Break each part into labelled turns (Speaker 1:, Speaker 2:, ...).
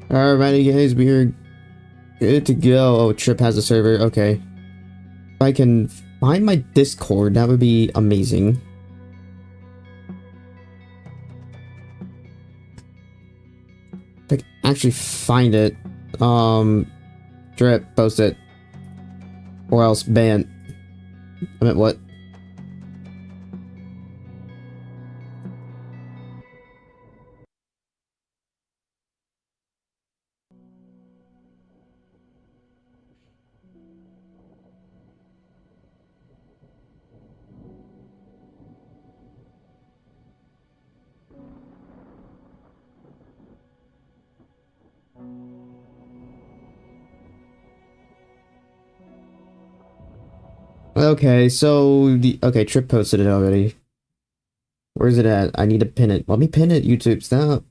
Speaker 1: Alrighty guys, we're good to go. Oh, Trip has a server. Okay. If I can find my Discord, that would be amazing. If I can actually find it. Trip, post it. Or else ban. I meant what? Okay, so okay, Trip posted it already. Where's it at? I need to pin it. Let me pin it, YouTube. Stop.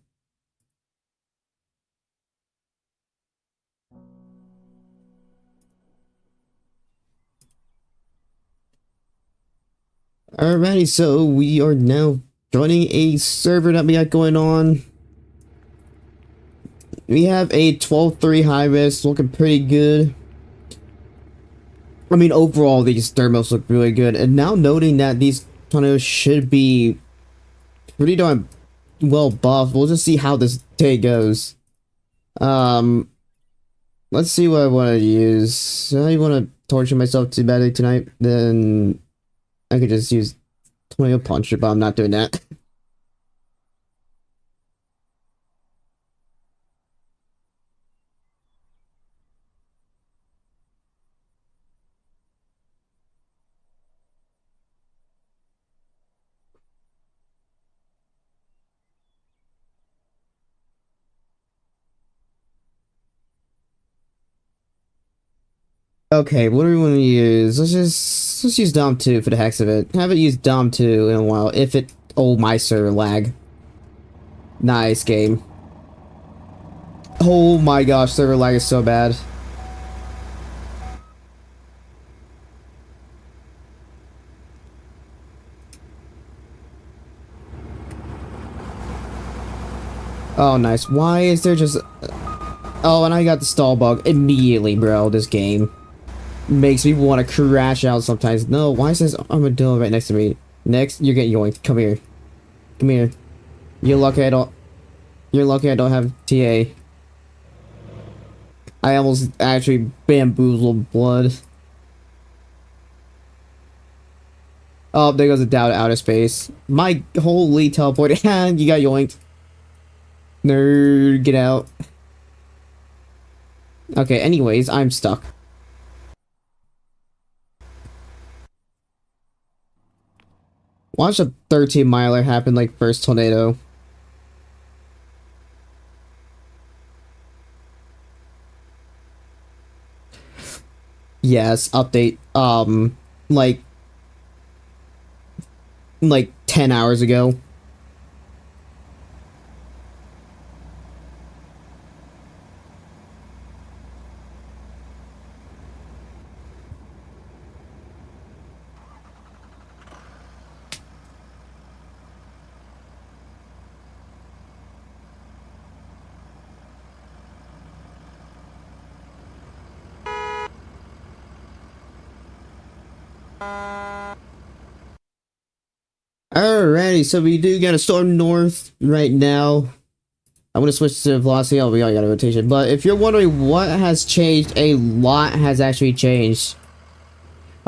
Speaker 1: Alrighty, so we are now joining a server that we got going on. We have a 12-3 high risk, looking pretty good. I mean, overall, these thermals look really good. And now noting that these tornadoes should be pretty darn well buffed. We'll just see how this day goes. Let's see what I want to use. I want to torture myself too badly tonight. Then I could just use Tornado Puncher, but I'm not doing that. Okay, what do we want to use? Let's use Dom 2 for the heck of it. Haven't used Dom 2 in a while. If it oh my server lag. Nice game. Oh my gosh, server lag is so bad. Oh nice. Why is there just oh, and I got the stall bug immediately, bro. This game makes me want to crash out sometimes. No, why is this armadillo right next to me? Next, you're getting yoinked. Come here. Come here. You're lucky I don't have TA. I almost actually bamboozled blood. Oh, there goes a down to outer space. My holy teleport. And you got yoinked. Nerd, get out. Okay, anyways, I'm stuck. Watch a 13 miler happen like first tornado. Yes, update. Like 10 hours ago. Alrighty, so we do got a storm north right now. I'm gonna switch to velocity. Oh, we already got a rotation. But if you're wondering what has changed, a lot has actually changed.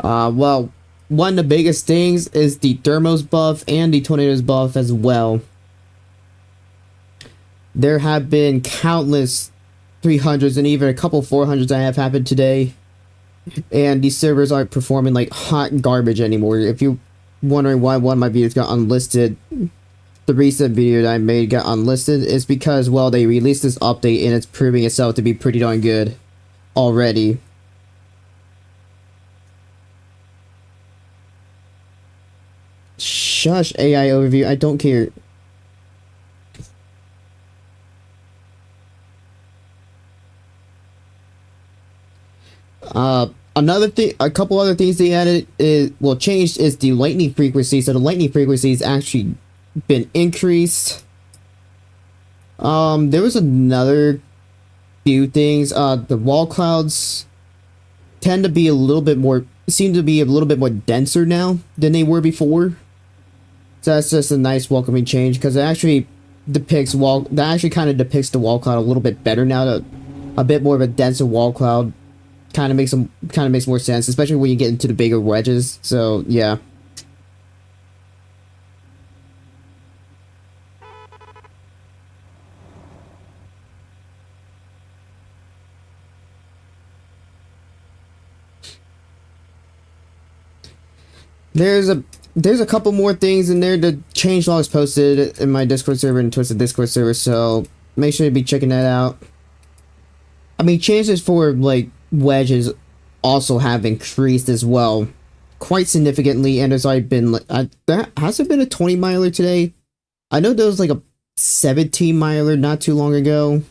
Speaker 1: Well, one of the biggest things is the thermos buff and the tornadoes buff as well. There have been countless 300s and even a couple 400s that have happened today. And these servers aren't performing like hot garbage anymore. If you're wondering why one of my videos got unlisted, the recent video that I made got unlisted, is because, well, they released this update and it's proving itself to be pretty darn good already. Shush, AI overview, I don't care. Another thing, a couple other things they added is, well, changed is the lightning frequency. So the lightning frequency has actually been increased. There was another few things. The wall clouds tend to be a little bit more, seem to be a little bit more denser now than they were before. So that's just a nice welcoming change, because it actually depicts kind of depicts the wall cloud a little bit better now. A bit more of a denser wall cloud kind of makes more sense, especially when you get into the bigger wedges. So yeah. There's a couple more things in there. The change log is posted in my Discord server and Twisted Discord server, so make sure to be checking that out. I mean, changes for like wedges also have increased as well, quite significantly, and there's already been has there been a 20 miler today? I know there was like a 17 miler not too long ago.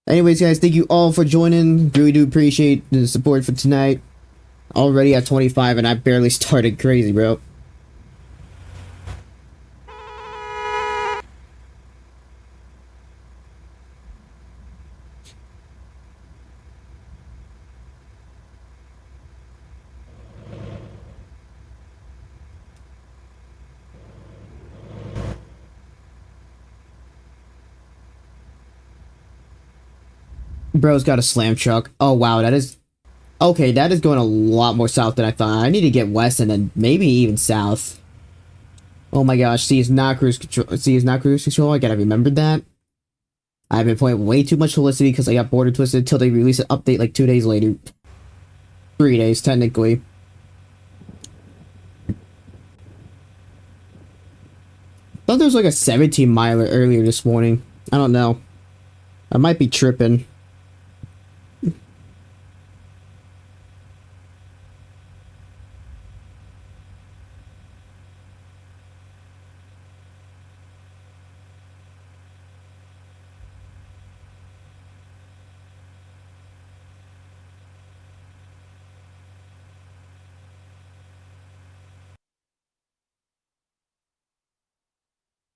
Speaker 1: Anyways, guys, thank you all for joining. Really do appreciate the support for tonight. Already at 25 and I barely started. Crazy, bro. Bro's got a slam truck. Oh, wow, that is... Okay, that is going a lot more south than I thought. I need to get west and then maybe even south. Oh my gosh, C is not cruise control. C is not cruise control. I gotta remember that. I've been playing way too much Felicity because I got border twisted until they release an update like 2 days later. 3 days, technically. Thought there was like a 17 miler earlier this morning. I don't know. I might be tripping.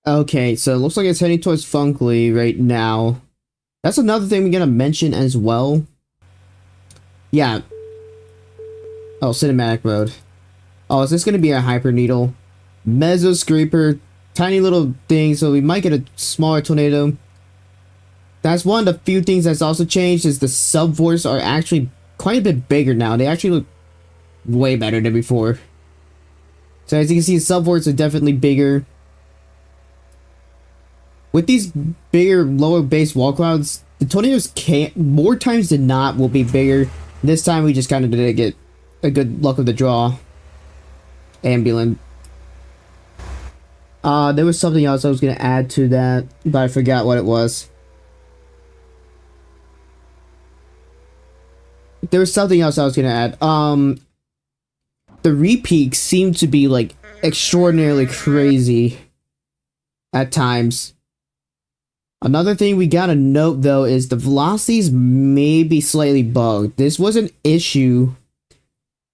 Speaker 1: Okay, so it looks like it's heading towards Funkly right now. That's another thing we're gonna mention as well. Yeah. Oh, cinematic mode. Oh, is this gonna be a hyper needle? Mezzo scraper, tiny little thing, so we might get a smaller tornado. That's one of the few things that's also changed, is the subvorts are actually quite a bit bigger now. They actually look way better than before. So as you can see, subvorts are definitely bigger. With these bigger, lower base wall clouds, the tornadoes can't, more times than not, will be bigger. This time we just kind of did get a good luck of the draw. Ambulance. There was something else I was gonna add to that, but I forgot what it was. There was something else I was gonna add. The repeats seem to be like extraordinarily crazy at times. Another thing we gotta note though is the velocities may be slightly bugged. This was an issue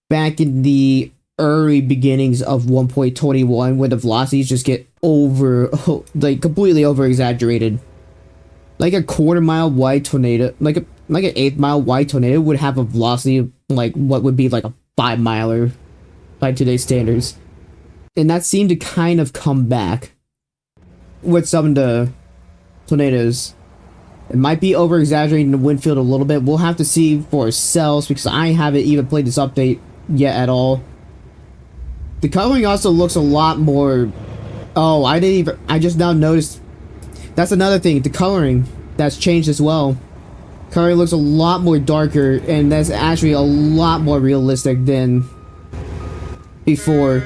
Speaker 1: back in the early beginnings of 1.21 where the velocities just get like completely over exaggerated. Like a quarter-mile wide tornado, like an 8-mile wide tornado would have a velocity of like what would be like a 5-miler by today's standards. And that seemed to kind of come back with some of the tornadoes. It might be over exaggerating the wind field a little bit. We'll have to see for ourselves because I haven't even played this update yet at all. The coloring also looks a lot more. Oh, I just now noticed. That's another thing. The coloring that's changed as well. Coloring looks a lot more darker, and that's actually a lot more realistic than before.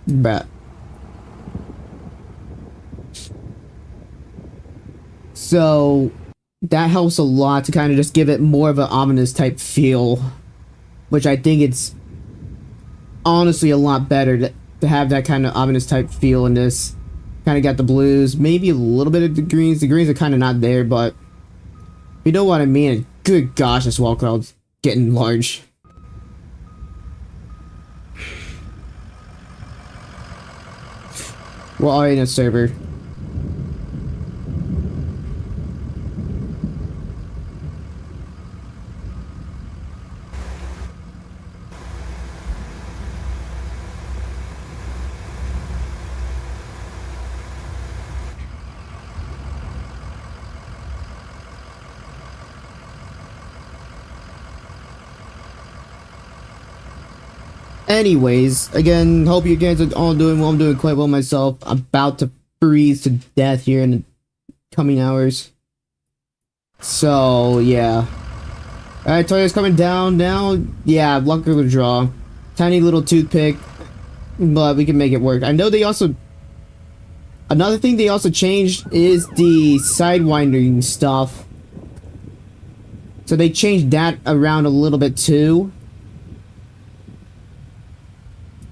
Speaker 1: But so that helps a lot to kind of just give it more of an ominous type feel, which I think it's honestly a lot better to have that kind of ominous type feel in this. Kind of got the blues, maybe a little bit of the greens. The greens are kind of not there, but you know what I mean. Good gosh, this wall cloud's getting large. We're already in a server. Anyways, again, hope you guys are all doing well. I'm doing quite well myself. I'm about to freeze to death here in the coming hours. So, yeah. Alright, Toyo's coming down now. Yeah, luck of the draw. Tiny little toothpick. But we can make it work. I know they also... Another thing they also changed is the sidewinding stuff. So they changed that around a little bit too.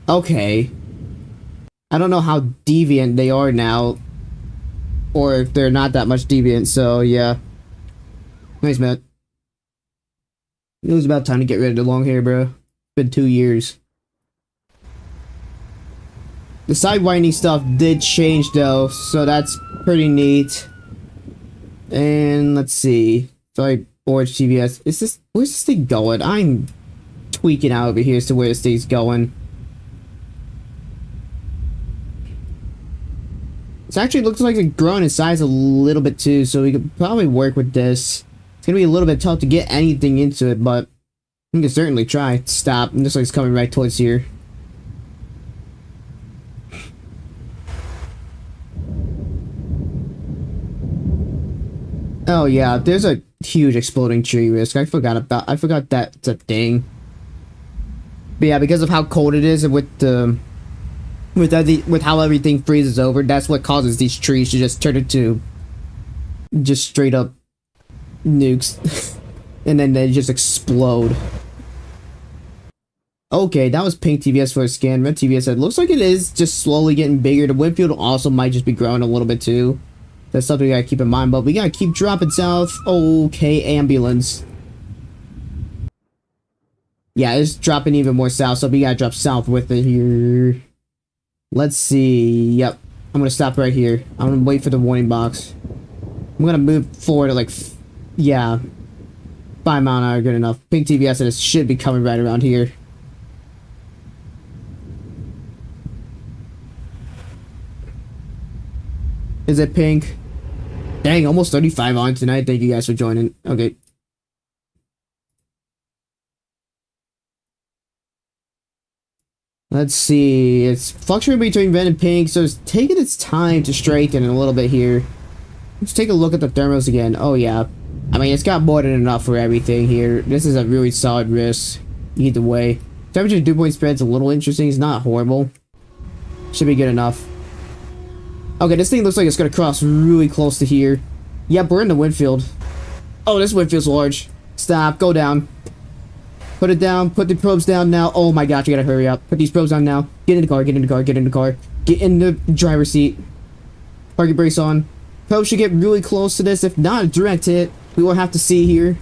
Speaker 1: Okay. I don't know how deviant they are now. Or if they're not that much deviant, so yeah. Nice, Matt. It was about time to get rid of the long hair, bro. It's been 2 years. The sidewinding stuff did change though, so that's pretty neat. And let's see. Sorry, Orange TVS. Where's this thing going? I'm tweaking out over here as to where this thing's going. It actually looks like it's growing in size a little bit too, so we could probably work with this. It's gonna be a little bit tough to get anything into it, but we can certainly try. Stop. It looks like it's coming right towards here. Oh yeah, there's a huge exploding tree risk. I forgot that's a thing. But yeah, because of how cold it is and with how everything freezes over, that's what causes these trees to just turn into just straight up nukes. And then they just explode. Okay, that was pink TVS for a scan. Red TVS said, looks like it is just slowly getting bigger. The wind field also might just be growing a little bit too. That's something we gotta keep in mind, but we gotta keep dropping south. Okay, ambulance. Yeah, it's dropping even more south, so we gotta drop south with it here. Let's see. Yep. I'm gonna stop right here. I'm gonna wait for the warning box. I'm gonna move forward to like, yeah, 5 mile an hour, good enough. Pink TVS said it should be coming right around here. Is it pink? Dang, almost 35 on tonight. Thank you guys for joining. Okay. Let's see. It's fluctuating between red and pink, so it's taking its time to straighten a little bit here. Let's take a look at the thermals again. Oh, yeah. I mean, it's got more than enough for everything here. This is a really solid risk either way. Temperature dew point spread's a little interesting. It's not horrible. Should be good enough. Okay, this thing looks like it's gonna cross really close to here. Yep, we're in the wind field. Oh, this wind field's large. Stop. Go down. Put it down. Put the probes down now. Oh my gosh, you gotta hurry up. Put these probes down now. Get in the car. Get in the car. Get in the car. Get in the driver's seat. Parking brakes on. Probes should get really close to this. If not, a direct hit. We will have to see here.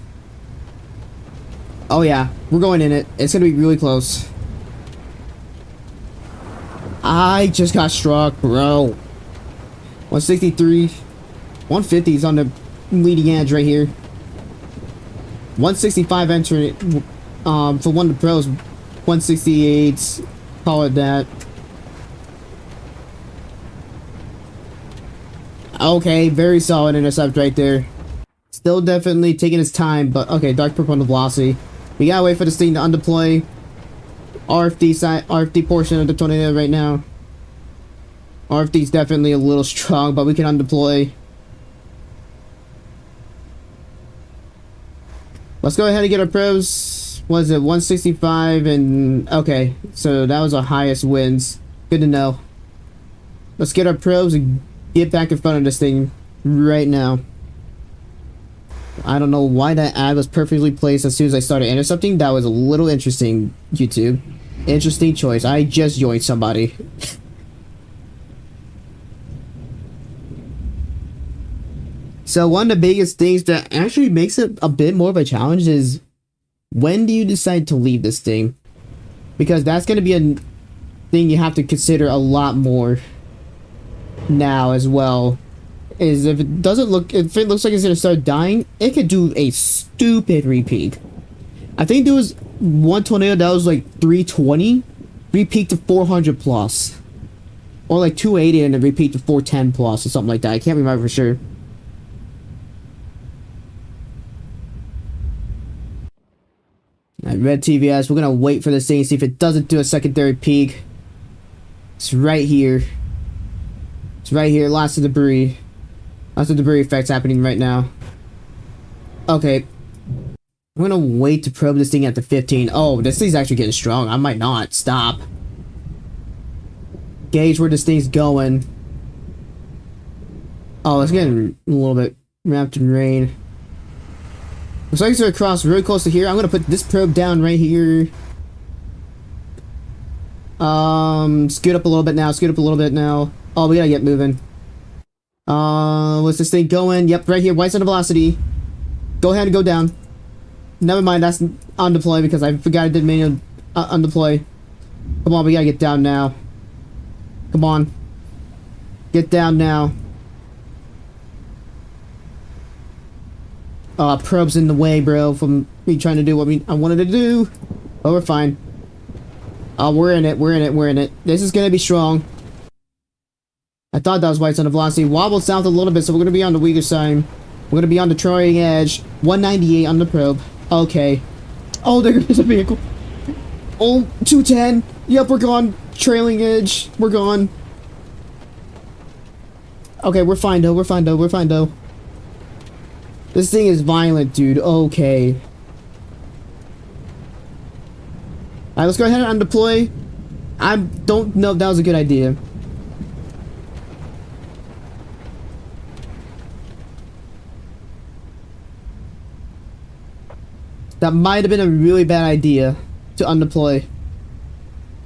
Speaker 1: Oh yeah, we're going in it. It's gonna be really close. I just got struck, bro. 163. 150 is on the leading edge right here. 165 entering for one of the pros. 168. Call it that. Okay, very solid intercept right there. Still definitely taking his time, but okay, dark purple on the velocity. We gotta wait for this thing to undeploy. RFD portion of the tornado right now. RFD's definitely a little strong, but we can undeploy. Let's go ahead and get our probes. What is it? 165 and okay, so that was our highest wins. Good to know. Let's get our probes and get back in front of this thing right now. I don't know why that ad was perfectly placed as soon as I started intercepting. That was a little interesting, YouTube. Interesting choice. I just joined somebody. So one of the biggest things that actually makes it a bit more of a challenge is when do you decide to leave this thing? Because that's going to be a thing you have to consider a lot more now as well. Is if it looks like it's gonna start dying, it could do a stupid repeat. I think there was one tornado that was like 320, repeat to 400 plus, or like 280 and then repeat to 410 plus or something like that. I can't remember for sure. Alright, red TVS. We're gonna wait for this thing, see if it doesn't do a secondary peak. It's right here. It's right here. Lots of debris. Lots of debris effects happening right now. Okay. I'm gonna wait to probe this thing at the 15. Oh, this thing's actually getting strong. I might not. Stop. Gauge where this thing's going. Oh, it's getting a little bit wrapped in rain. Looks like it's gonna cross really close to here. I'm gonna put this probe down right here. Scoot up a little bit now. Scoot up a little bit now. Oh, we gotta get moving. What's this thing going? Yep, right here. White center velocity. Go ahead and go down. Never mind, that's on deploy because I forgot I did manual undeploy. Come on, we gotta get down now. Come on. Get down now. Probe's in the way, bro, from me trying to do what I wanted to do. Oh, we're fine. We're in it, we're in it, we're in it. This is gonna be strong. I thought that was white center velocity. Wobbled south a little bit, so we're gonna be on the weaker side. We're gonna be on the trailing edge. 198 on the probe. Okay. Oh, there is a vehicle. Oh, 210. Yep, we're gone. Trailing edge. We're gone. Okay, we're fine though. We're fine though. We're fine though. This thing is violent, dude. Okay. Alright, let's go ahead and undeploy. I don't know if that was a good idea. That might have been a really bad idea to undeploy.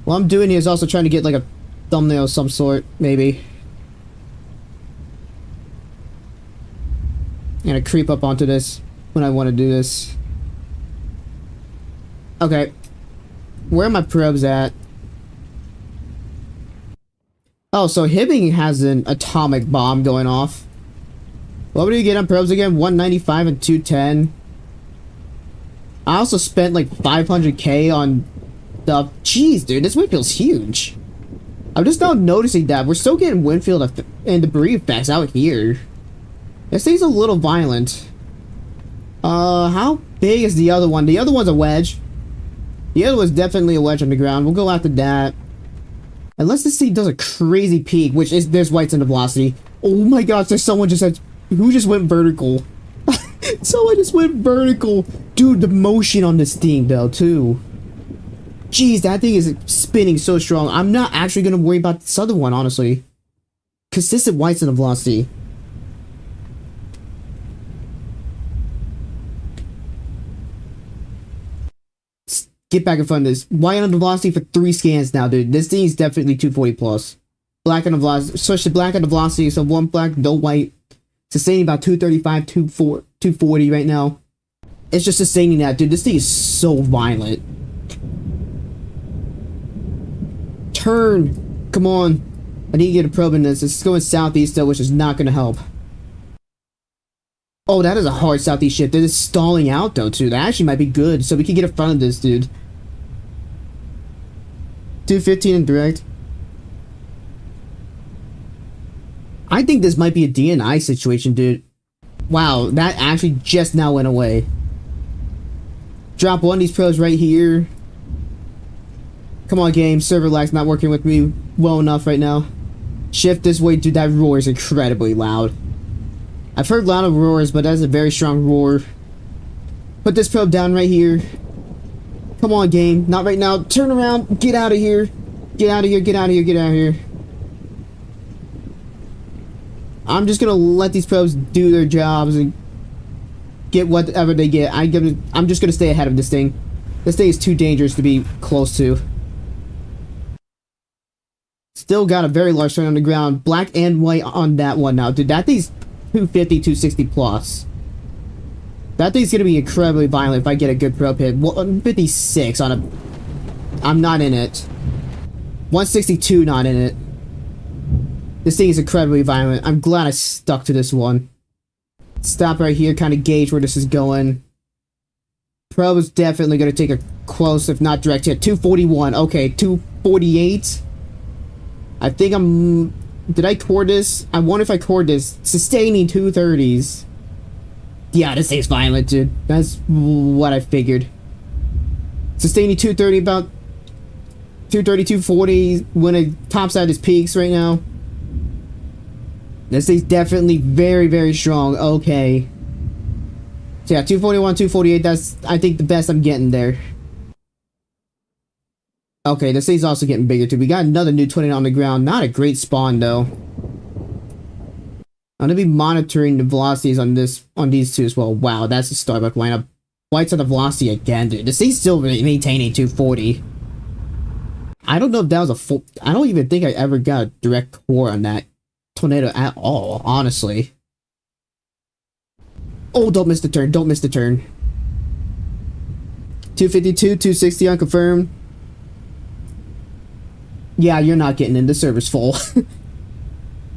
Speaker 1: What I'm doing here is also trying to get like a thumbnail of some sort, maybe. I'm gonna creep up onto this when I want to do this. Okay. Where are my probes at? Oh, so Hibbing has an atomic bomb going off. What would you get on probes again? 195 and 210. I also spent like 500k on the... Jeez, dude, this wind feels huge. I'm just now noticing that. We're still getting wind field and debris effects out here. This thing's a little violent. How big is the other one? The other one's a wedge. The other one's definitely a wedge on the ground. We'll go after that. Unless this thing does a crazy peak, which is... There's white center velocity. Oh my gosh, there's someone just said... Who just went vertical? So I just went vertical. Dude, the motion on this thing, though, too. Jeez, that thing is spinning so strong. I'm not actually going to worry about this other one, honestly. Consistent whites and the velocity. Get back in front of this. White on the velocity for 3 scans now, dude. This thing is definitely 240 plus. Black on the velocity. Switch to black on the velocity. So 1 black, no white. Sustaining about 235, 240 right now. It's just sustaining that, dude. This thing is so violent. Turn. Come on. I need to get a probe in this. It's going southeast though, which is not going to help. Oh, that is a hard southeast shift. They're just stalling out though, too. That actually might be good. So we can get in front of this, dude. 215 in direct. I think this might be a DNI situation, dude. Wow, that actually just now went away. Drop one of these probes right here. Come on, game. Server lag's not working with me well enough right now. Shift this way, dude. That roar is incredibly loud. I've heard louder roars, but that's a very strong roar. Put this probe down right here. Come on, game. Not right now. Turn around. Get out of here. Get out of here. Get out of here. Get out of here. I'm just gonna let these probes do their jobs and get whatever they get. I'm just gonna stay ahead of this thing. This thing is too dangerous to be close to. Still got a very large turn on the ground. Black and white on that one now. Dude, that thing's 250, 260 plus. That thing's gonna be incredibly violent if I get a good probe hit. 156 on a... I'm not in it. 162 not in it. This thing is incredibly violent. I'm glad I stuck to this one. Stop right here, kind of gauge where this is going. Probe is definitely going to take a close, if not direct hit. 241. Okay, 248. I think I'm... Did I core this? I wonder if I cored this. Sustaining 230s. Yeah, this thing's violent, dude. That's what I figured. Sustaining 230, about 230, 240 when it tops out his peaks right now. This thing's definitely very, very strong. Okay. So yeah, 241, 248, that's, I think, the best I'm getting there. Okay, this thing's also getting bigger too. We got another new 20 on the ground. Not a great spawn, though. I'm gonna be monitoring the velocities on these two as well. Wow, that's a Starbuck lineup. White's on the velocity again, dude. This thing's still maintaining 240. I don't know if that was a full... I don't even think I ever got a direct core on that tornado at all, honestly. Oh, don't miss the turn. Don't miss the turn. 252, 260 unconfirmed. Yeah, you're not getting in. The server's full.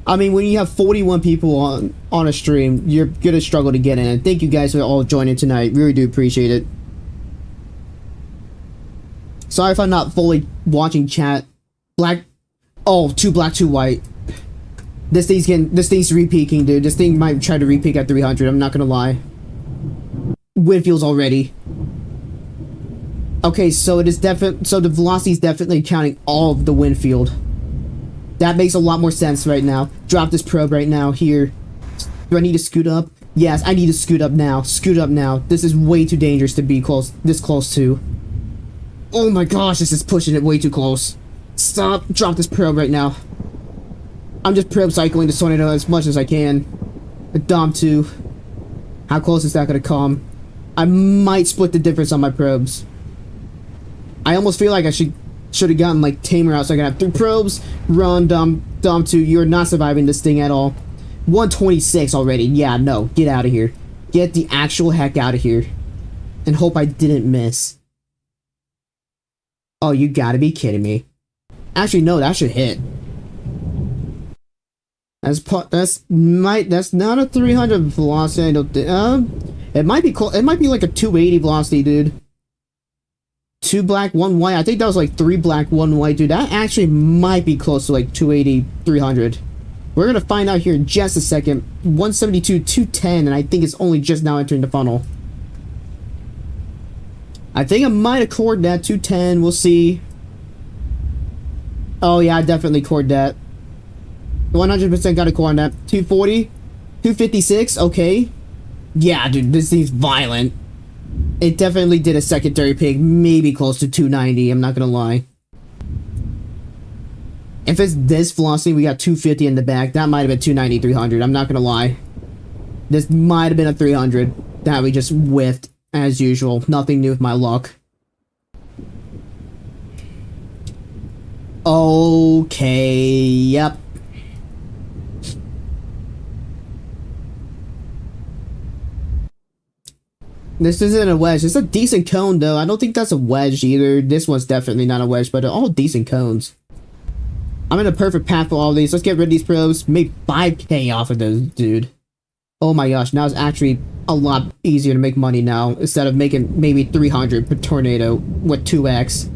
Speaker 1: I mean, when you have 41 people on a stream, you're gonna struggle to get in. And thank you guys for all joining tonight. Really do appreciate it. Sorry if I'm not fully watching chat. Black... Oh, 2 black, 2 white. This thing's re-peaking, dude. This thing might try to re-peak at 300, I'm not gonna lie. Windfield's already. Okay, so it is so the velocity is definitely counting all of the wind field. That makes a lot more sense right now. Drop this probe right now, here. Do I need to scoot up? Yes, I need to scoot up now. Scoot up now. This is way too dangerous to be this close to. Oh my gosh, this is pushing it way too close. Stop. Drop this probe right now. I'm just probe cycling the tornado as much as I can. A Dom 2. How close is that gonna come? I might split the difference on my probes. I almost feel like I should have gotten like Tamer out so I can have 3 probes. Run, Dom 2. You're not surviving this thing at all. 126 already. Yeah, no. Get out of here. Get the actual heck out of here. And hope I didn't miss. Oh, you gotta be kidding me. Actually, no, that should hit. That's not a 300 velocity. I don't think. It might be it might be like a 280 velocity, dude. 2 black, 1 white. I think that was like 3 black, 1 white, dude. That actually might be close to like 280, 300. We're gonna find out here in just a second. 172, 210, and I think it's only just now entering the funnel. I think I might have cored that 210. We'll see. Oh yeah, I definitely cored that. 100% got a core on that. 240, 256. Okay. Yeah, dude, this thing's violent. It definitely did a secondary ping, maybe close to 290, I'm not gonna lie. If it's this velocity, we got 250 in the back. That might have been 290, 300. I'm not gonna lie. This might have been a 300 that we just whiffed, as usual. Nothing new with my luck. Okay, yep. This isn't a wedge. It's a decent cone, though. I don't think that's a wedge either. This one's definitely not a wedge, but they're all decent cones. I'm in a perfect path for all these. Let's get rid of these probes. Make 5K off of those, dude. Oh my gosh, now it's actually a lot easier to make money now, instead of making maybe 300 per tornado with 2x.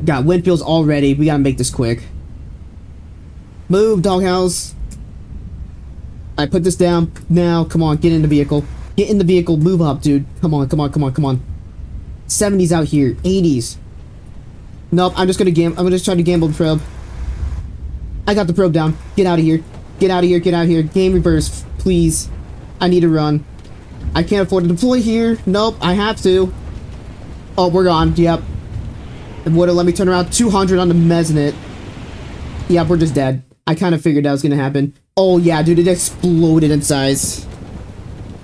Speaker 1: Got windfields already. We gotta make this quick. Move, doghouse. I put this down now. Come on, get in the vehicle. Get in the vehicle. Move up, dude. Come on, come on, come on, come on. 70s out here. 80s. Nope, I'm just gonna gamble. I'm gonna try to gamble the probe. I got the probe down. Get out of here. Get out of here. Get out of here. Game reverse, please. I need to run. I can't afford to deploy here. Nope, I have to. Oh, we're gone. Yep. It would have let me turn around. 200 on the mezzanine. Yep, we're just dead. I kind of figured that was gonna happen. Oh yeah, dude, it exploded in size.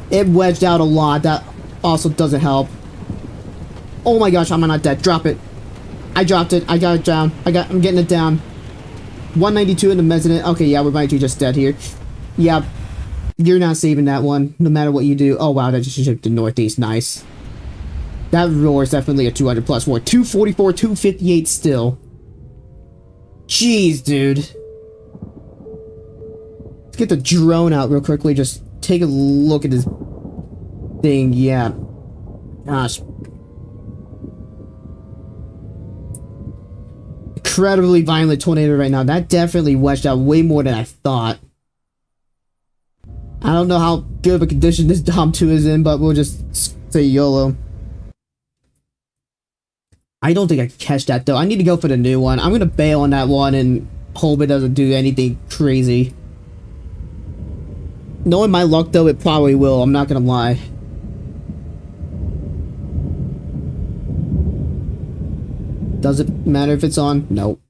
Speaker 1: It wedged out a lot. That also doesn't help. Oh my gosh, I'm not dead. Drop it. I dropped it. I got it down. I'm getting it down. 192 in the mezzanine. Okay, yeah, we might be just dead here. Yep. You're not saving that one, no matter what you do. Oh wow, that just shifted northeast. Nice. That roar is definitely a 200 plus roar. 244, 258 still. Jeez, dude. Let's get the drone out real quickly. Just take a look at this thing. Yeah. Gosh. Incredibly violent tornado right now. That definitely wedged out way more than I thought. I don't know how good of a condition this Dom 2 is in, but we'll just say YOLO. I don't think I can catch that though. I need to go for the new one. I'm gonna bail on that one and hope it doesn't do anything crazy. Knowing my luck though, it probably will. I'm not gonna lie. Does it matter if it's on? Nope.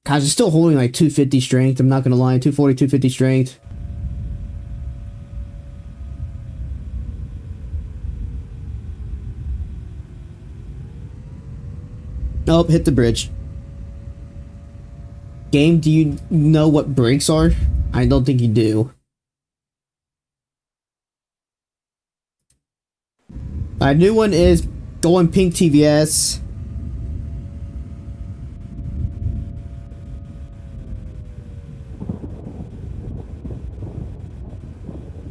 Speaker 1: Gosh, it's still holding like 250 strength. I'm not gonna lie. 240, 250 strength. Oh, hit the bridge. Game, do you know what brakes are? I don't think you do. My new one is going pink TVS.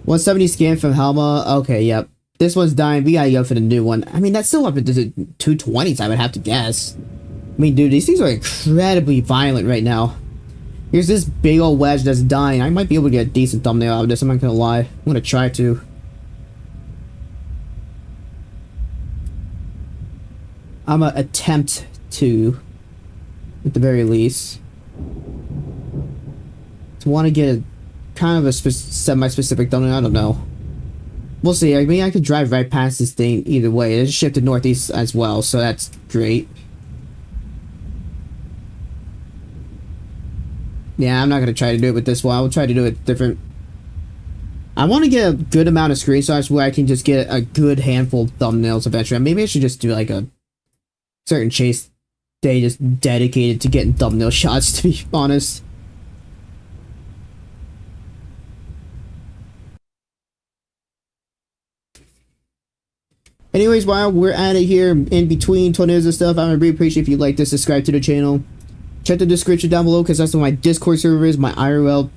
Speaker 1: $170 scan from Helma. Okay, yep. This one's dying. We gotta go for the new one. I mean, that's still up into the 220s, I would have to guess. I mean, dude, these things are incredibly violent right now. Here's this big old wedge that's dying. I might be able to get a decent thumbnail out of this. I'm not gonna lie. I'm gonna try to. I'm gonna attempt to, at the very least. To want to get a kind of a semi-specific thumbnail. I don't know. We'll see. I mean, I could drive right past this thing either way. It's shifted northeast as well, so that's great. Yeah, I'm not going to try to do it with this one. I'll try to do it different. I want to get a good amount of screenshots where I can just get a good handful of thumbnails eventually. Maybe I should just do like a certain chase day just dedicated to getting thumbnail shots, to be honest. Anyways, while we're at it here, in between tornadoes and stuff, I would really appreciate if you like this, subscribe to the channel. Check the description down below, because that's where my Discord server is, my IRL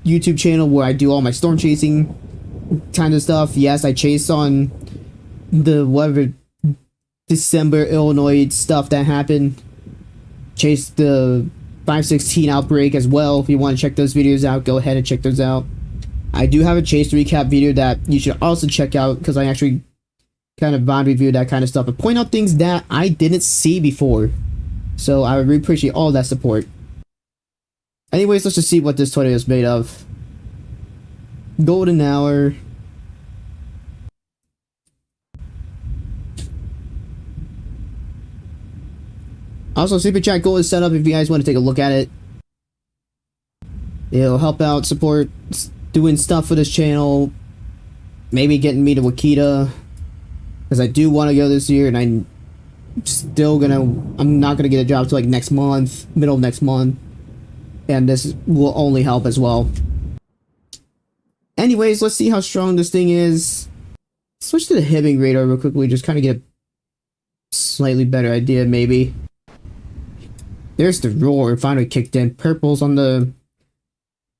Speaker 1: YouTube channel, where I do all my storm chasing kind of stuff. Yes, I chased on the whatever December Illinois stuff that happened. Chased the 516 outbreak as well. If you want to check those videos out, go ahead and check those out. I do have a chase recap video that you should also check out, because I actually kind of bond review that kind of stuff and point out things that I didn't see before. So I would really appreciate all that support. Anyways, let's just see what this tornado is made of. Golden hour. Also, Super Chat Goal is set up if you guys want to take a look at it. It'll help out, support doing stuff for this channel. Maybe getting me to Wakita. Because I do want to go this year, and I'm not gonna get a job till like next month, middle of next month. And this will only help as well. Anyways, let's see how strong this thing is. Switch to the Hibbing radar real quickly, just kind of get a slightly better idea, maybe. There's the roar, finally kicked in. Purple's on the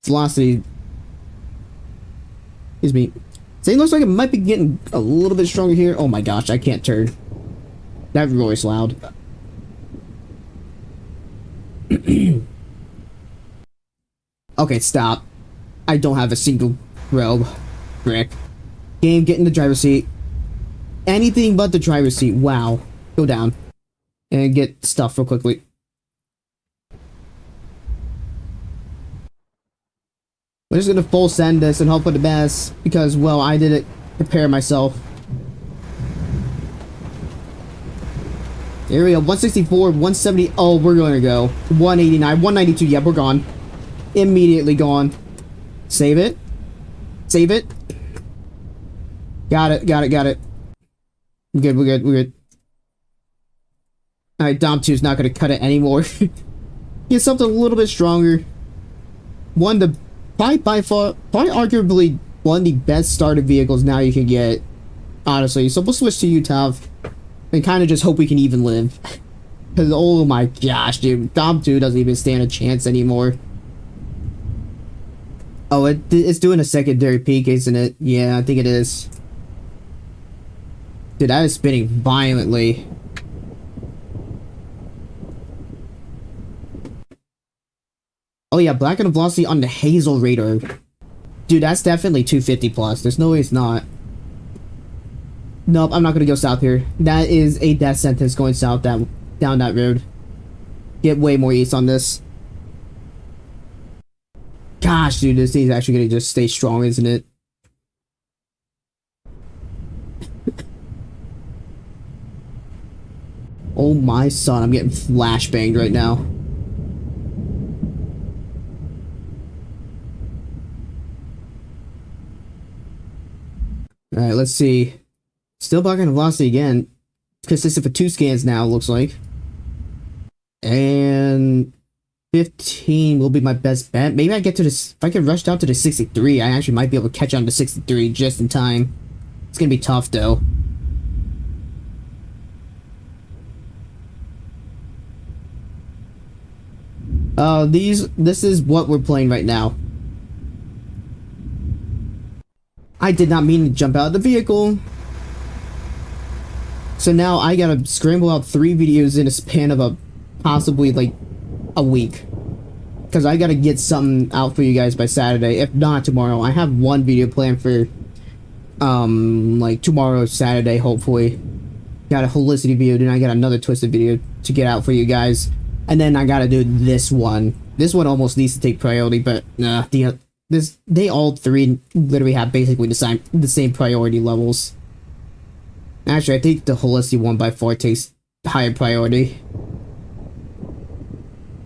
Speaker 1: velocity. Excuse me. Thing looks like it might be getting a little bit stronger here. Oh my gosh, I can't turn. That roar is loud. Okay, stop. I don't have a single robe. Frick. Game, get in the driver's seat. Anything but the driver's seat. Wow. Go down. And get stuff real quickly. We're just gonna full send this and hope for the best. Because, well, I didn't prepare myself. Here we go. 164, 170. Oh, we're gonna go. 189, 192. Yeah, we're gone. Immediately gone. Save it. Save it. Got it, got it, got it. We're good, we're good, we're good. Alright, Dom 2 is not gonna cut it anymore. Get something a little bit stronger. Probably arguably one of the best starter vehicles now you can get. Honestly, so we'll switch to Utah and kind of just hope we can even live. Because, oh my gosh, dude. Dom 2 doesn't even stand a chance anymore. Oh, it's doing a secondary peak, isn't it? Yeah, I think it is. Dude, that is spinning violently. Oh yeah, black and velocity on the Hazel radar. Dude, that's definitely 250 plus. There's no way it's not. Nope, I'm not gonna go south here. That is a death sentence going south down that road. Get way more east on this. Gosh, dude, this thing's actually gonna just stay strong, isn't it? Oh my son, I'm getting flashbanged right now. Alright, let's see. Still blocking the velocity again. Consistent for 2 scans now, looks like. And 15 will be my best bet. Maybe I get to this. If I can rush down to the 63, I actually might be able to catch on to 63 just in time. It's gonna be tough though. This is what we're playing right now. I did not mean to jump out of the vehicle. So now I gotta scramble out 3 videos in a span of possibly like a week. Because I gotta get something out for you guys by Saturday. If not tomorrow. I have 1 video planned for like tomorrow, Saturday, hopefully. Got a holistic video, then I got another twisted video to get out for you guys. And then I gotta do this one. This one almost needs to take priority, but they all 3 literally have basically the same priority levels. Actually, I think the holistic one by far takes higher priority.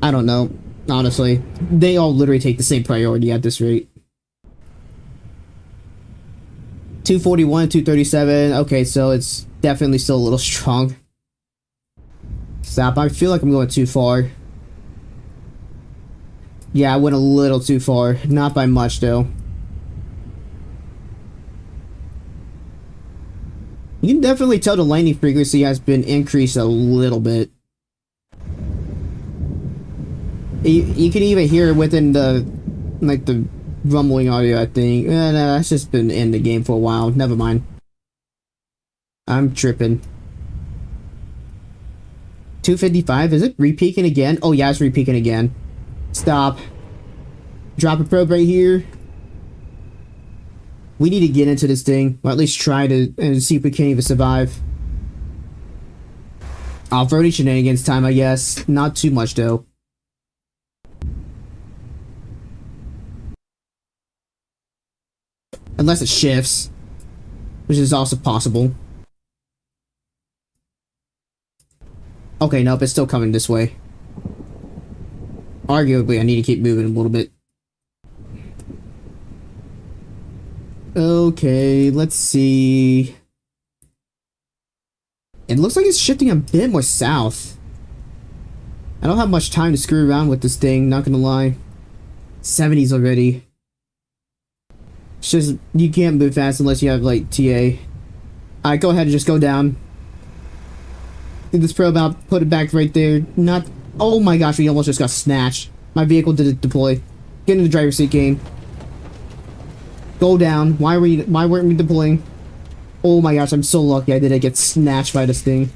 Speaker 1: I don't know, honestly. They all literally take the same priority at this rate. 241, 237. Okay, so it's definitely still a little strong. Stop. I feel like I'm going too far. Yeah, I went a little too far. Not by much, though. You can definitely tell the lightning frequency has been increased a little bit. You can even hear it within the, like, the rumbling audio, I think. No, that's just been in the game for a while. Never mind. I'm tripping. 255, is it re-peaking again? Oh yeah, it's re-peaking again. Stop. Drop a probe right here. We need to get into this thing, or at least try to, and see if we can even survive. Off-roading shenanigans time, I guess. Not too much, though. Unless it shifts, which is also possible. Okay, nope, it's still coming this way. Arguably, I need to keep moving a little bit. Okay, let's see. It looks like it's shifting a bit more south. I don't have much time to screw around with this thing, not gonna lie. 70s already. It's just, you can't move fast unless you have, like, TA. Alright, go ahead and just go down. Get this probe out, put it back right there. Not. Oh my gosh, we almost just got snatched. My vehicle didn't deploy. Get in the driver's seat, game. Go down. Why weren't we deploying? Oh my gosh, I'm so lucky I didn't get snatched by this thing.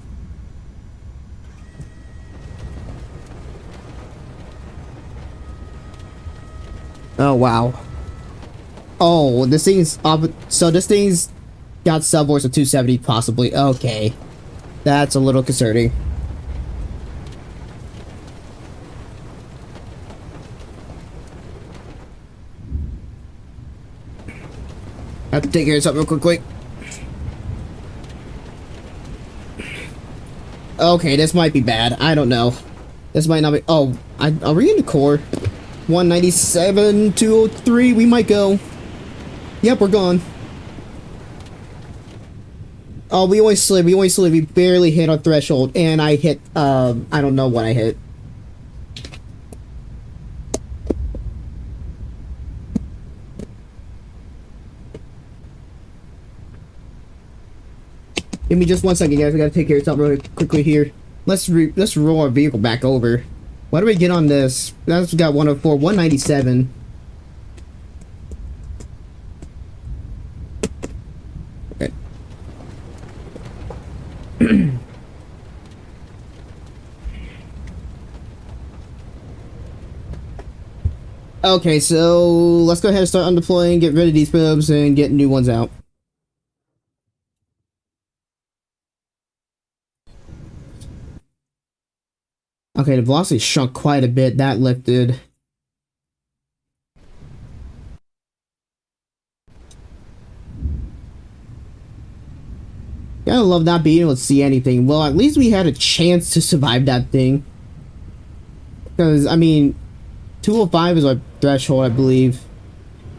Speaker 1: Oh wow. Oh, this thing's up. So this thing's got subvoice of 270 possibly. Okay. That's a little concerning. I have to take care of something real quick. Okay, this might be bad. I don't know. This might not be. Oh, are we in the core? 197, 203. We might go. Yep, we're gone. Oh, we only slid. We barely hit our threshold, and I hit. I don't know what I hit. Give me just 1 second, guys. We gotta take care of something really quickly here. Let's roll our vehicle back over. Why do we get on this? That's got 104, 197. Okay. Okay, so let's go ahead and start undeploying, get rid of these probes, and get new ones out. Okay, the velocity shrunk quite a bit. That lifted. Gotta love not being able to see anything. Well, at least we had a chance to survive that thing. Because, I mean, 205 is our threshold, I believe.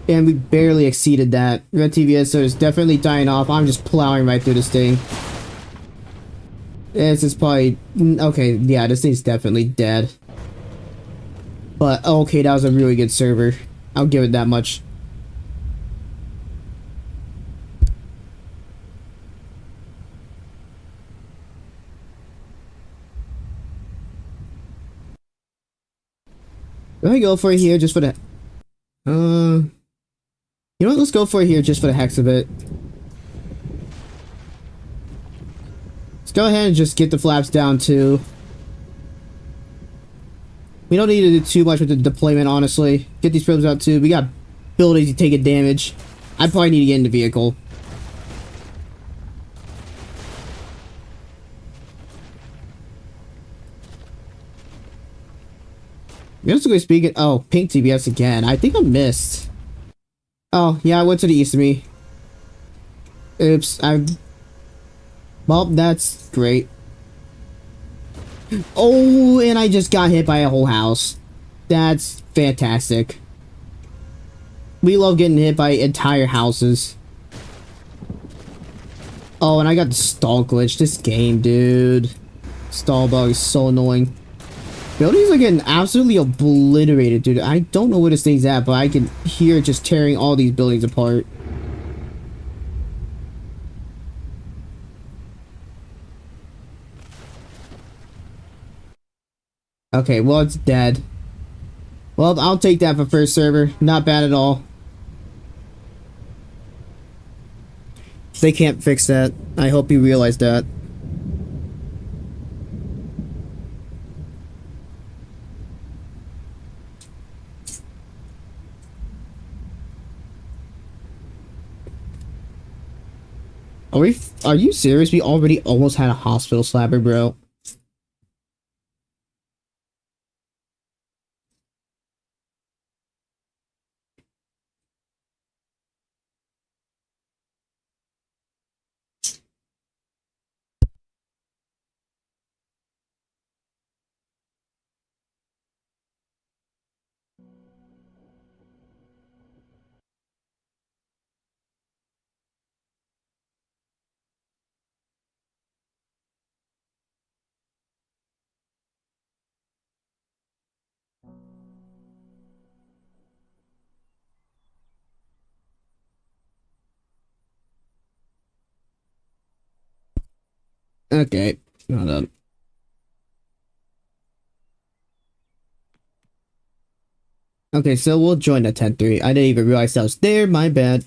Speaker 1: And we barely exceeded that. Red TVS is definitely dying off. I'm just plowing right through this thing. This is probably... Okay, yeah, this thing's definitely dead. But, okay, that was a really good server. I'll give it that much. Let me go for it here just for the... You know what? Let's go for it here just for the heck of it. Let's go ahead and just get the flaps down too. We don't need to do too much with the deployment, honestly. Get these probes out too. We got buildings to take a damage. I probably need to get in the vehicle. Realistically speaking, oh, pink TBS again. I think I missed. Oh, yeah, I went to the east of me. Oops, well, that's great. Oh, and I just got hit by a whole house. That's fantastic. We love getting hit by entire houses. Oh, and I got the stall glitch. This game, dude. Stall bug is so annoying. Buildings are getting absolutely obliterated, dude. I don't know where this thing's at, but I can hear it just tearing all these buildings apart. Okay, well, it's dead. Well, I'll take that for first server. Not bad at all. They can't fix that. I hope you realize that. Are you serious? We already almost had a hospital slapper, bro. Okay. Hold up. Okay, so we'll join at 10:3. I didn't even realize that was there. My bad.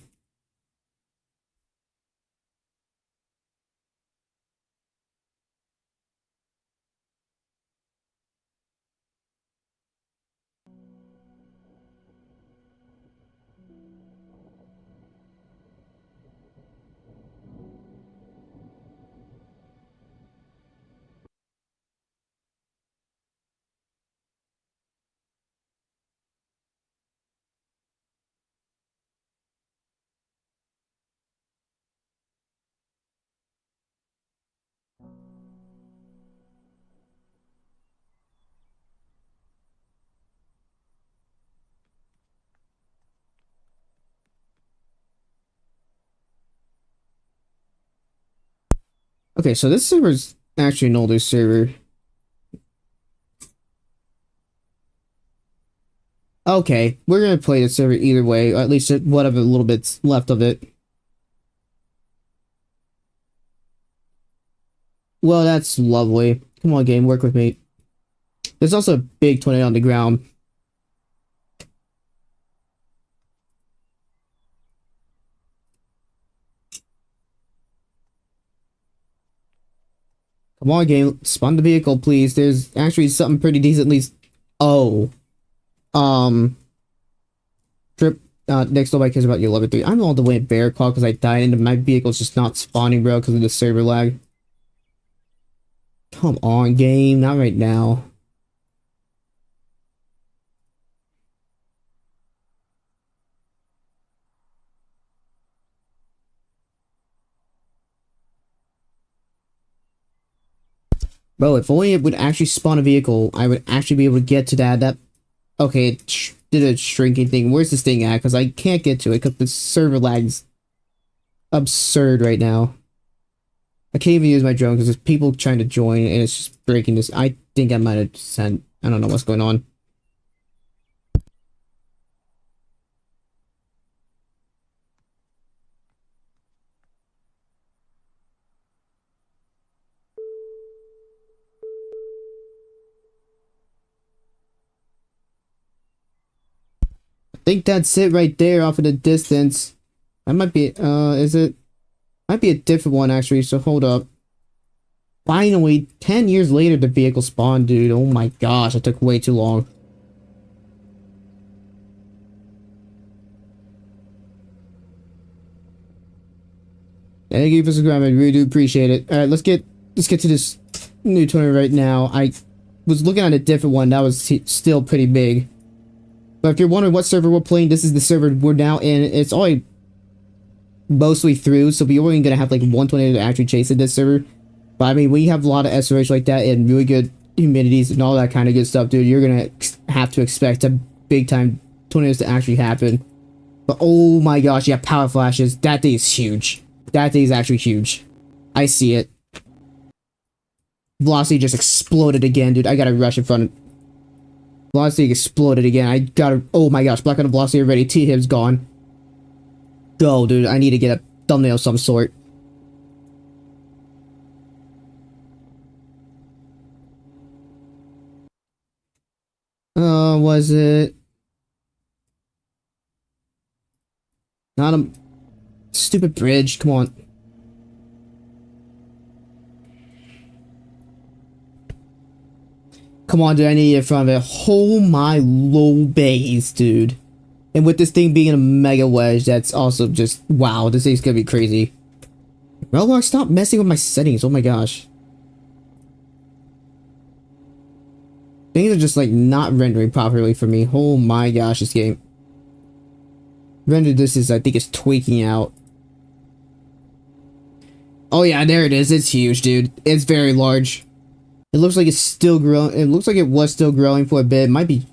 Speaker 1: Okay, so this server's actually an older server. Okay, we're gonna play the server either way, or at least whatever little bits left of it. Well, that's lovely. Come on, game, work with me. There's also a big tornado on the ground. Come on, game, spawn the vehicle, please. There's actually something pretty decently. Oh, trip. Next, nobody cares about your level 3. I'm all the way at Bear Claw because I died and my vehicle's just not spawning, bro, because of the server lag. Come on, game, not right now. Bro, if only it would actually spawn a vehicle, I would actually be able to get to that. Okay, it did a shrinking thing. Where's this thing at? Because I can't get to it because the server lag's absurd right now. I can't even use my drone because there's people trying to join and it's just breaking this. I think I might have sent. I don't know what's going on. I think that's it right there off in the distance. That might be, is it? Might be a different one actually, so hold up. Finally, 10 years later, the vehicle spawned, dude. Oh my gosh, it took way too long. Thank you for subscribing, I really do appreciate it. Alright, let's get to this new tournament right now. I was looking at a different one, that was still pretty big. But if you're wondering what server we're playing, this is the server we're now in. It's already mostly through, so we're only gonna have like one tornado to actually chase in this server. But I mean, we have a lot of SRH like that and really good humidities and all that kind of good stuff, dude. You're gonna have to expect a big time tornadoes to actually happen. But oh my gosh, yeah, power flashes. That thing is huge. That thing is actually huge. I see it. Velocity just exploded again, dude. I gotta rush in front. Velocity exploded again. I gotta. Oh my gosh, black on the velocity already. T-Hib's gone. Go, dude. I need to get a thumbnail of some sort. Was it? Not a stupid bridge. Come on. Come on, dude. I need to get in front of it. Oh my low base, dude. And with this thing being a mega wedge, that's also just wow. This thing's gonna be crazy. Roblox, stop messing with my settings. Oh my gosh. Things are just like not rendering properly for me. Oh my gosh, this game. Render this is, I think it's tweaking out. Oh yeah, there it is. It's huge, dude. It's very large. It looks like it's still growing. It looks like it was still growing for a bit. It might be.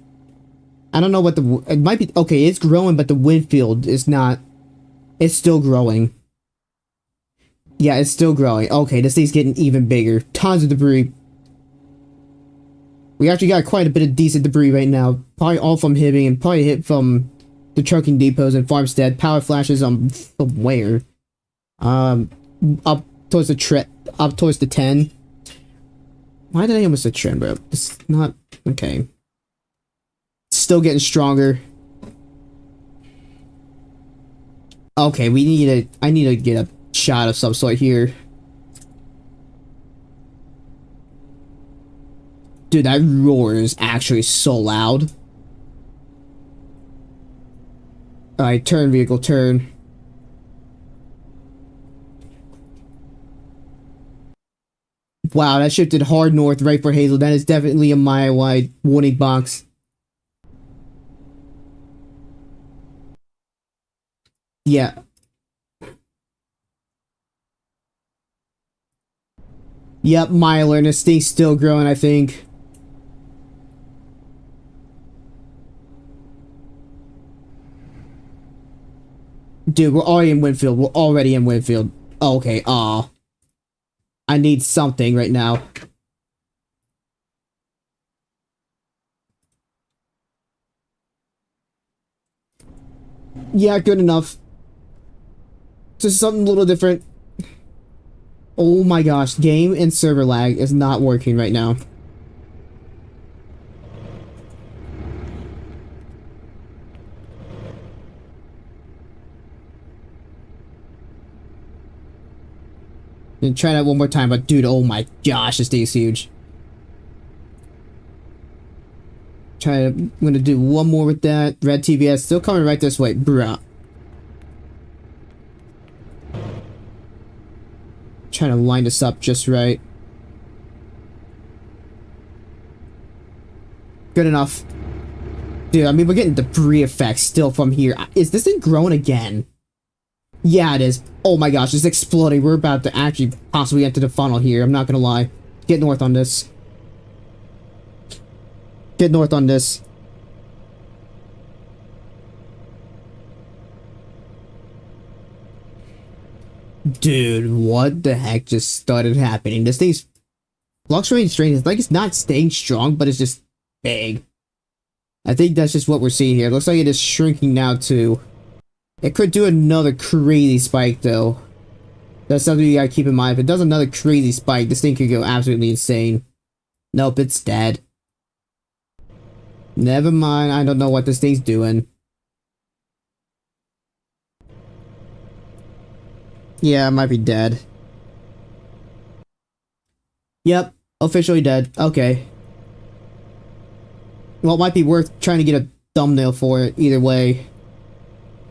Speaker 1: I don't know what the. It might be. Okay, it's growing, but the wind field is not. It's still growing. Yeah, it's still growing. Okay, this thing's getting even bigger. Tons of debris. We actually got quite a bit of decent debris right now. Probably all from Hibbing and probably hit from the trucking depots and Farmstead. Power flashes from where? Up towards the up towards the 10. Why did I almost a trend, bro? It's not okay. Still getting stronger. Okay, we need a. I need to get a shot of some sort here. Dude, that roar is actually so loud. Alright, turn, vehicle, turn. Wow, that shifted hard north right for Hazel. That is definitely a mile wide warning box. Yeah. Yep, miler, and this thing's still growing, I think. Dude, we're already in Winfield. We're already in Winfield. Okay, aw. I need something right now. Yeah, good enough. Just something a little different. Oh my gosh, game and server lag is not working right now. And try that one more time, but dude, oh my gosh, this thing is huge. I'm gonna do one more with that. Red TVS still coming right this way, bruh. Trying to line this up just right. Good enough. Dude, I mean, we're getting debris effects still from here. Is this thing growing again? Yeah, it is. Oh my gosh, it's exploding. We're about to actually possibly enter the funnel here. I'm not gonna lie. Get north on this. Get north on this. Dude, what the heck just started happening? This thing's fluctuating strength. It's like it's not staying strong, but it's just big. I think that's just what we're seeing here. It looks like it is shrinking now too. It could do another crazy spike though. That's something you gotta keep in mind. If it does another crazy spike, this thing could go absolutely insane. Nope, it's dead. Never mind, I don't know what this thing's doing. Yeah, it might be dead. Yep, officially dead. Okay. Well, it might be worth trying to get a thumbnail for it, either way.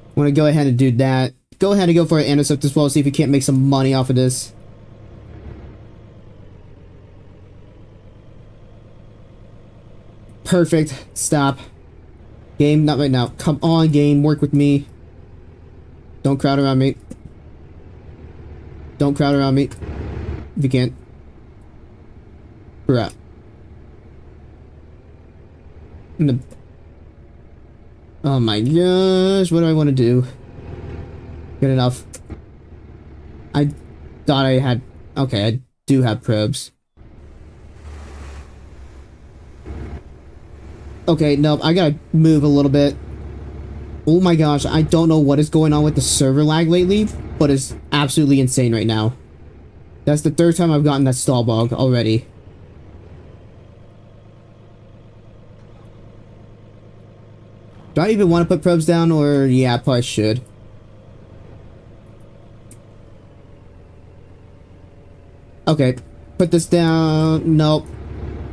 Speaker 1: I'm gonna go ahead and do that. Go ahead and go for an intercept as well, see if you can't make some money off of this. Perfect. Stop. Game, not right now. Come on, game, work with me. Don't crowd around me. Don't crowd around me. If you can't. Bruh. Oh my gosh, what do I want to do? Good enough. I thought I had... Okay, I do have probes. Okay, nope, I gotta move a little bit. Oh my gosh, I don't know what is going on with the server lag lately, but it's absolutely insane right now. That's the third time I've gotten that stall bug already. Do I even want to put probes down, or... Yeah, I probably should. Okay, put this down. Nope.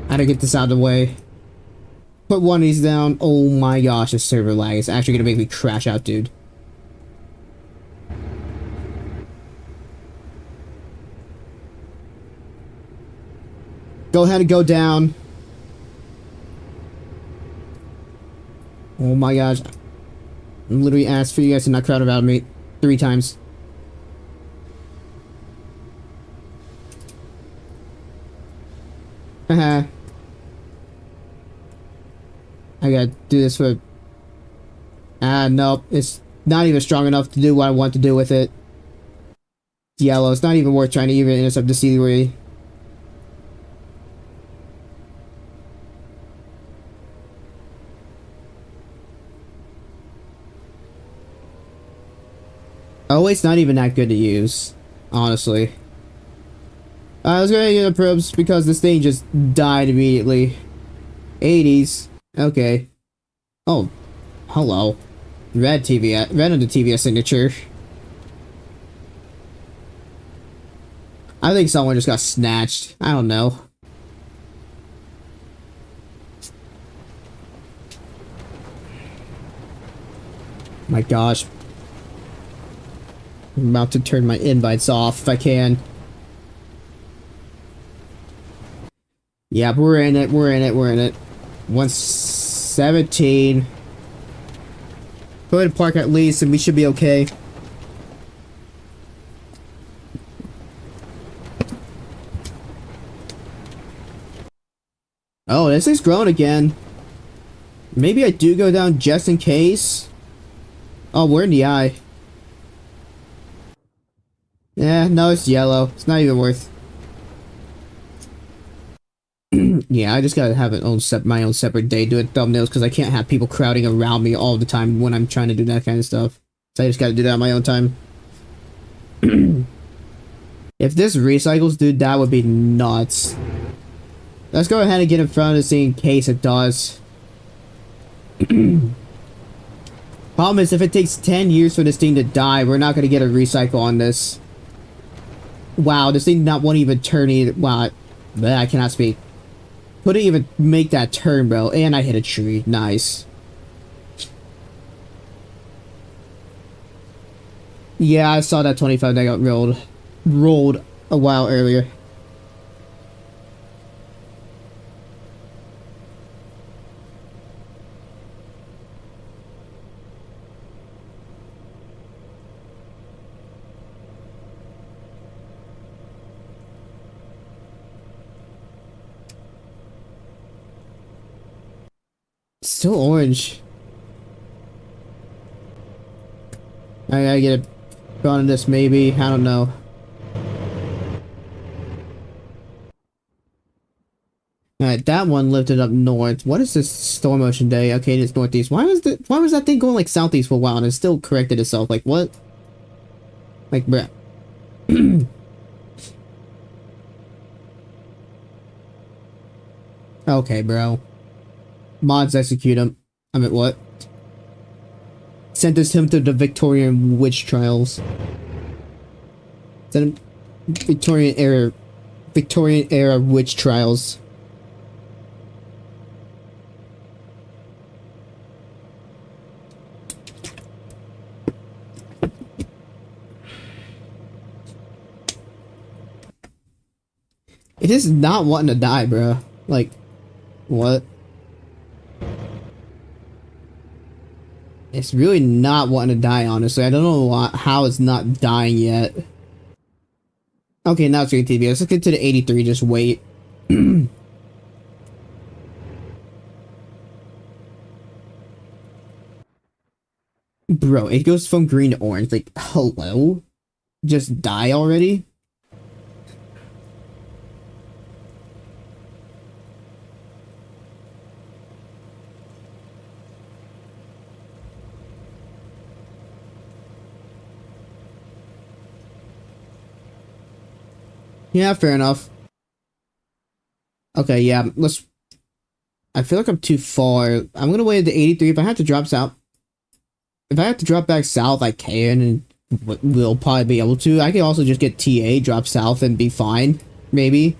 Speaker 1: I gotta get this out of the way. Put one of these down. Oh my gosh, this server lag is actually gonna make me crash out, dude. Go ahead and go down. Oh my gosh. I'm literally asked for you guys to not crowd around me 3 times. Haha. I gotta do this for... nope. It's not even strong enough to do what I want to do with it. It's yellow. It's not even worth trying to even intercept the celery. Oh, it's not even that good to use, honestly. I was gonna get the probes because this thing just died immediately. 80s. Okay. Oh, hello. Red TV, red on the TVS signature. I think someone just got snatched. I don't know. My gosh. I'm about to turn my invites off if I can. Yeah, we're in it, we're in it, we're in it. 117. Go ahead and park at least and we should be okay. Oh, this thing's growing again. Maybe I do go down just in case. Oh, we're in the eye. Yeah, no, it's yellow. It's not even worth. Yeah, I just gotta have my own separate day doing thumbnails because I can't have people crowding around me all the time when I'm trying to do that kind of stuff. So I just gotta do that on my own time. If this recycles, dude, that would be nuts. Let's go ahead and get in front of this thing in case it does. Problem is, if it takes 10 years for this thing to die, we're not gonna get a recycle on this. Wow, this thing not won't even turn either. Wow, I cannot speak. Couldn't even make that turn, bro. And I hit a tree. Nice. Yeah, I saw that 25 that got rolled a while earlier. Still orange. I gotta get a on this maybe. I don't know. Alright, that one lifted up north. What is this storm ocean day? Okay, it's northeast. Why was that thing going like southeast for a while and it still corrected itself? Like what? Like bruh. Okay, bro. Mods execute him. I mean, what? Sentence him to the Victorian witch trials. Send him Victorian era witch trials. It is not wanting to die, bro. Like, what? It's really not wanting to die, honestly. I don't know how it's not dying yet. Okay, now it's getting TBS. Let's get to the 83, just wait. Bro, it goes from green to orange. Like, hello? Just die already? Yeah, fair enough. Okay, yeah, let's... I feel like I'm too far. I'm gonna wait at the 83. If I have to drop south... If I have to drop back south, I can, and we'll probably be able to. I can also just get TA, drop south, and be fine. Maybe.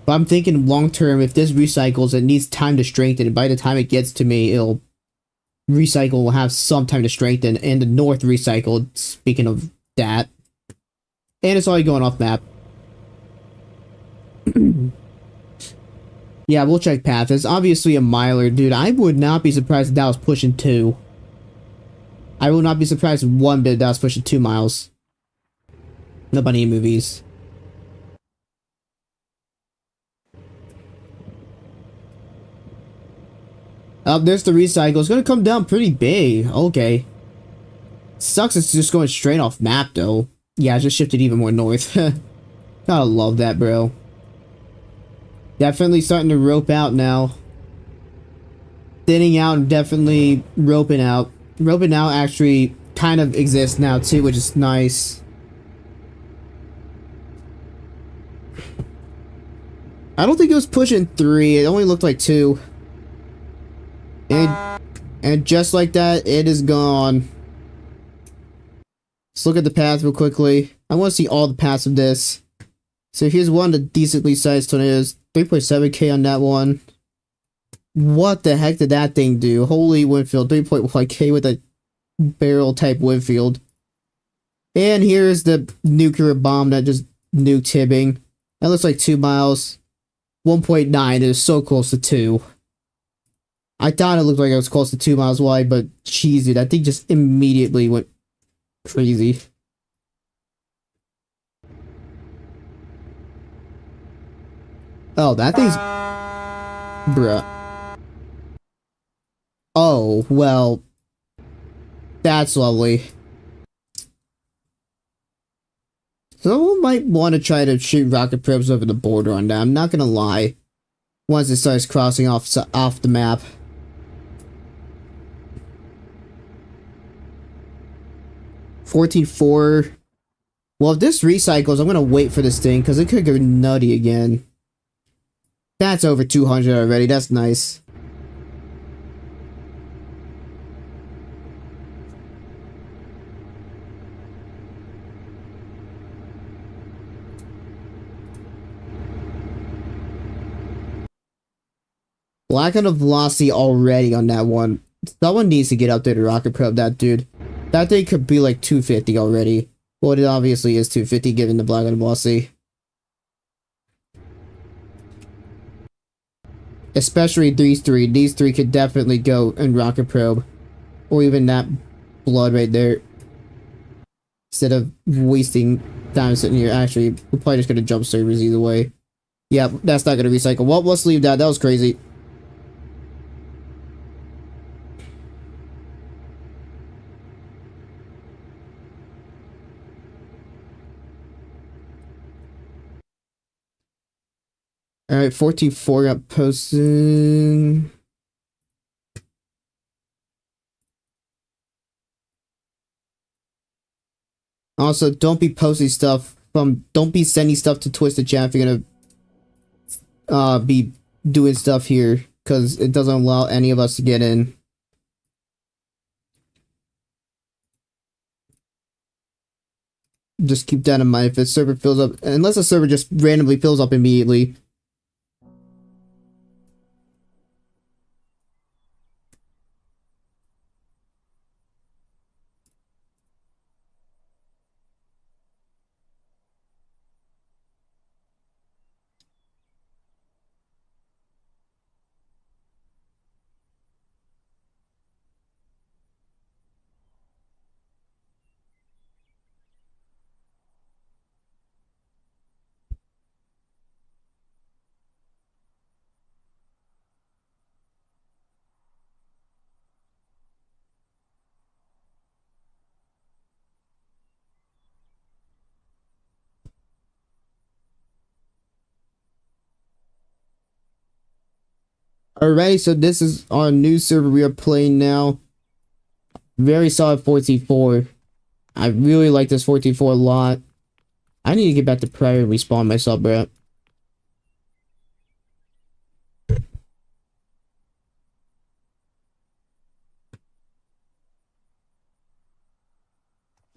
Speaker 1: But I'm thinking long term, if this recycles, it needs time to strengthen, and by the time it gets to me, it'll... Recycle will have some time to strengthen, and the north recycled, speaking of that. And it's already going off map. Yeah, we'll check path. It's obviously a miler, dude. I would not be surprised if that was pushing 2. I will not be surprised one bit if that was pushing 2 miles. Nobody in movies. There's the recycle. It's gonna come down pretty big. Okay. Sucks it's just going straight off map, though. Yeah, I just shifted even more north. Gotta love that, bro. Definitely starting to rope out now. Thinning out and definitely roping out. Roping out actually kind of exists now too, which is nice. I don't think it was pushing 3. It only looked like 2. And just like that, it is gone. Let's look at the path real quickly. I want to see all the paths of this. So here's one of the decently sized tornadoes. 3.7k on that one. What the heck did that thing do? Holy Winfield. 3.1k with a barrel type Winfield. And here's the nuclear bomb that just nuked Hibbing. That looks like 2 miles. 1.9 is so close to 2. I thought it looked like it was close to 2 miles wide, but jeez, dude, that thing just immediately went crazy. Oh, that thing's... Bruh. Oh, well... That's lovely. Someone might want to try to shoot rocket probes over the border on that, I'm not gonna lie. Once it starts crossing off the map. $14.4. Well, if this recycles, I'm gonna wait for this thing, because it could go nutty again. That's over 200 already, that's nice. Lack of velocity already on that one. Someone needs to get up there to rocket probe that dude. That thing could be like 250 already. Well, it obviously is 250 given the lack of velocity. Especially these three. These three could definitely go and rocket probe. Or even that blood right there. Instead of wasting time sitting here. Actually, we're probably just gonna jump servers either way. Yeah, that's not gonna recycle. Well, let's leave that. That was crazy. Alright, 14.4 got posted. Also, don't be posting stuff don't be sending stuff to Twisted Chat if you're gonna be doing stuff here, because it doesn't allow any of us to get in. Just keep that in mind. If a server fills up, unless a server just randomly fills up immediately. Alright, so this is our new server we are playing now. Very solid 14.4. I really like this 14.4 a lot. I need to get back to prayer and respawn myself, bro.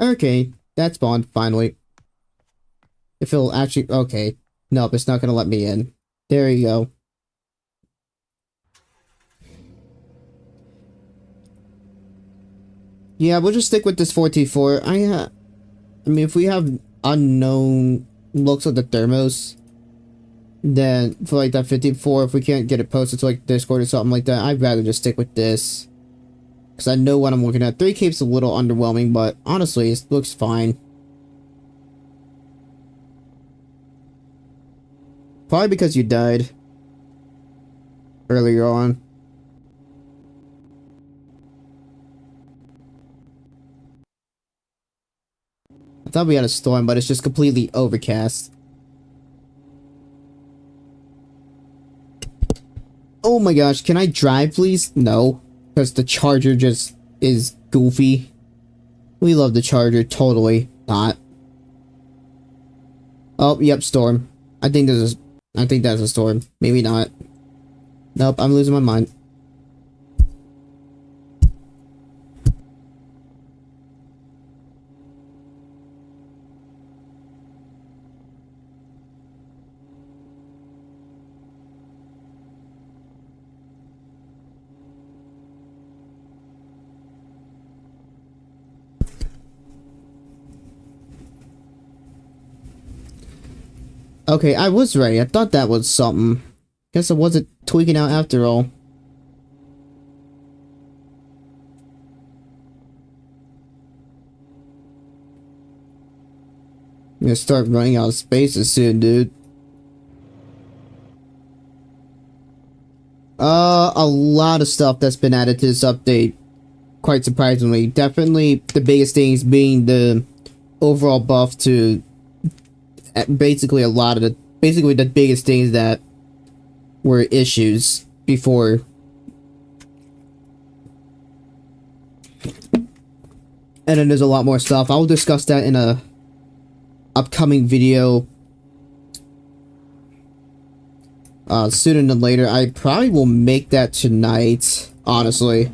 Speaker 1: Okay, that spawned, finally. If it'll actually... Okay. Nope, it's not gonna let me in. There you go. Yeah, we'll just stick with this 14.4. I mean, if we have unknown looks of the thermos, then for like that 15.4, if we can't get it posted to like Discord or something like that, I'd rather just stick with this. Because I know what I'm looking at. 3K's a little underwhelming, but honestly, it looks fine. Probably because you died earlier on. I thought we had a storm, but it's just completely overcast. Oh my gosh, can I drive, please? No, because the Charger just is goofy. We love the Charger, totally not. Oh, yep, storm. I think this is I think that's a storm. Maybe not. Nope, I'm losing my mind. Okay, I was right. I thought that was something. Guess I wasn't tweaking out after all. I'm gonna start running out of spaces soon, dude. A lot of stuff that's been added to this update. Quite surprisingly. Definitely the biggest things being the overall buff to basically a lot of the biggest things that were issues before. And then there's a lot more stuff. I'll discuss that in a upcoming video sooner than later. I probably will make that tonight, honestly.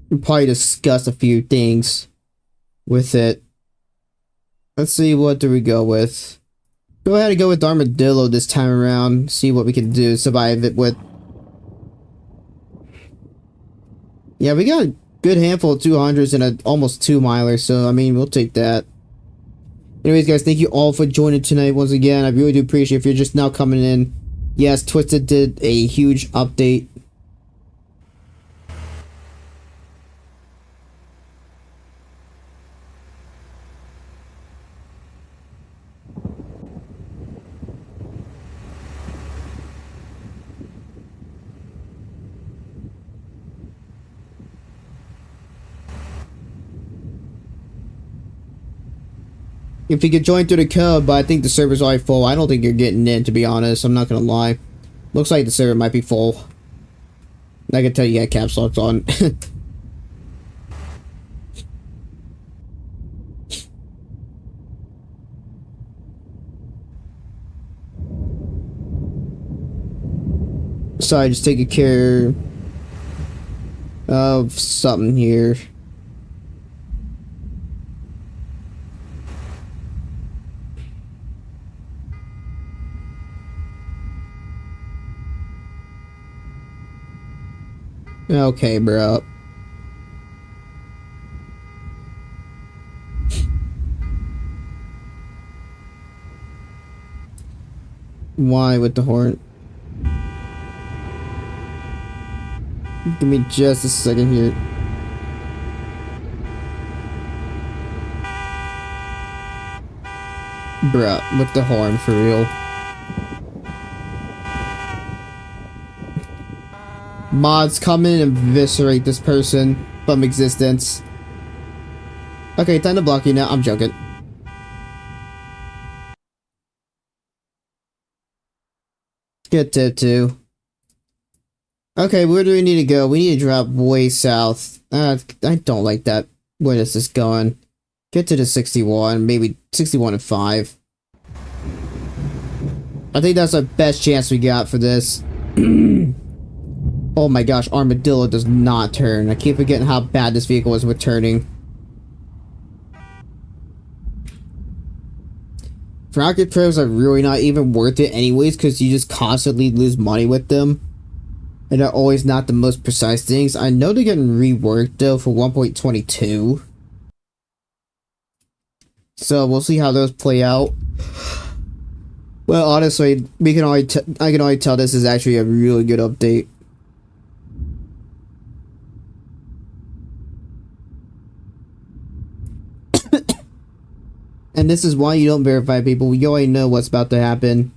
Speaker 1: We'll probably discuss a few things with it. Let's see, what do we go with? Go ahead and go with Armadillo this time around. See what we can do, survive it with. Yeah, we got a good handful of 200s and a almost 2-miler, so I mean, we'll take that. Anyways, guys, thank you all for joining tonight once again. I really do appreciate it. If you're just now coming in, yes, Twisted did a huge update. If you could join through the code, but I think the server's already full. I don't think you're getting in, to be honest. I'm not gonna lie. Looks like the server might be full. I can tell you got caps locks on. Sorry, just taking care of something here. Okay, bro. Why with the horn? Give me just a second here. Bruh, with the horn, for real. Mods, come in and eviscerate this person from existence. Okay, time to block you now. I'm joking. Get to 2. Okay, where do we need to go? We need to drop way south. I don't like that. Where is this going? Get to the 61, maybe 61 and 5. I think that's our best chance we got for this. Oh my gosh, Armadillo does not turn. I keep forgetting how bad this vehicle is with turning. Rocket Pros are really not even worth it anyways, because you just constantly lose money with them. And they're always not the most precise things. I know they're getting reworked though for 1.22. So we'll see how those play out. Well, honestly, I can already tell this is actually a really good update. And this is why you don't verify people. You already know what's about to happen.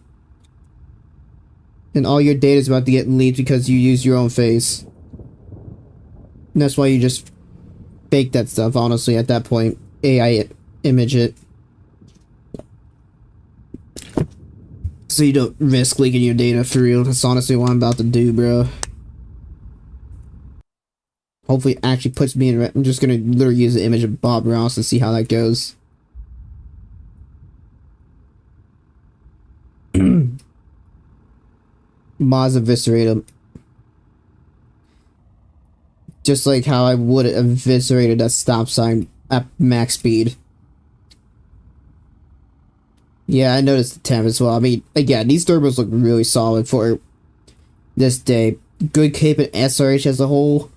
Speaker 1: And all your data is about to get leaked because you use your own face. And that's why you just fake that stuff, honestly, at that point. AI image it. So you don't risk leaking your data for real. That's honestly what I'm about to do, bro. Hopefully it actually puts me in. I'm just gonna literally use the image of Bob Ross and see how that goes. Mods eviscerate him. Just like how I would have eviscerated that stop sign at max speed. Yeah, I noticed the temp as well. I mean, again, these turbos look really solid for this day. Good cape and SRH as a whole.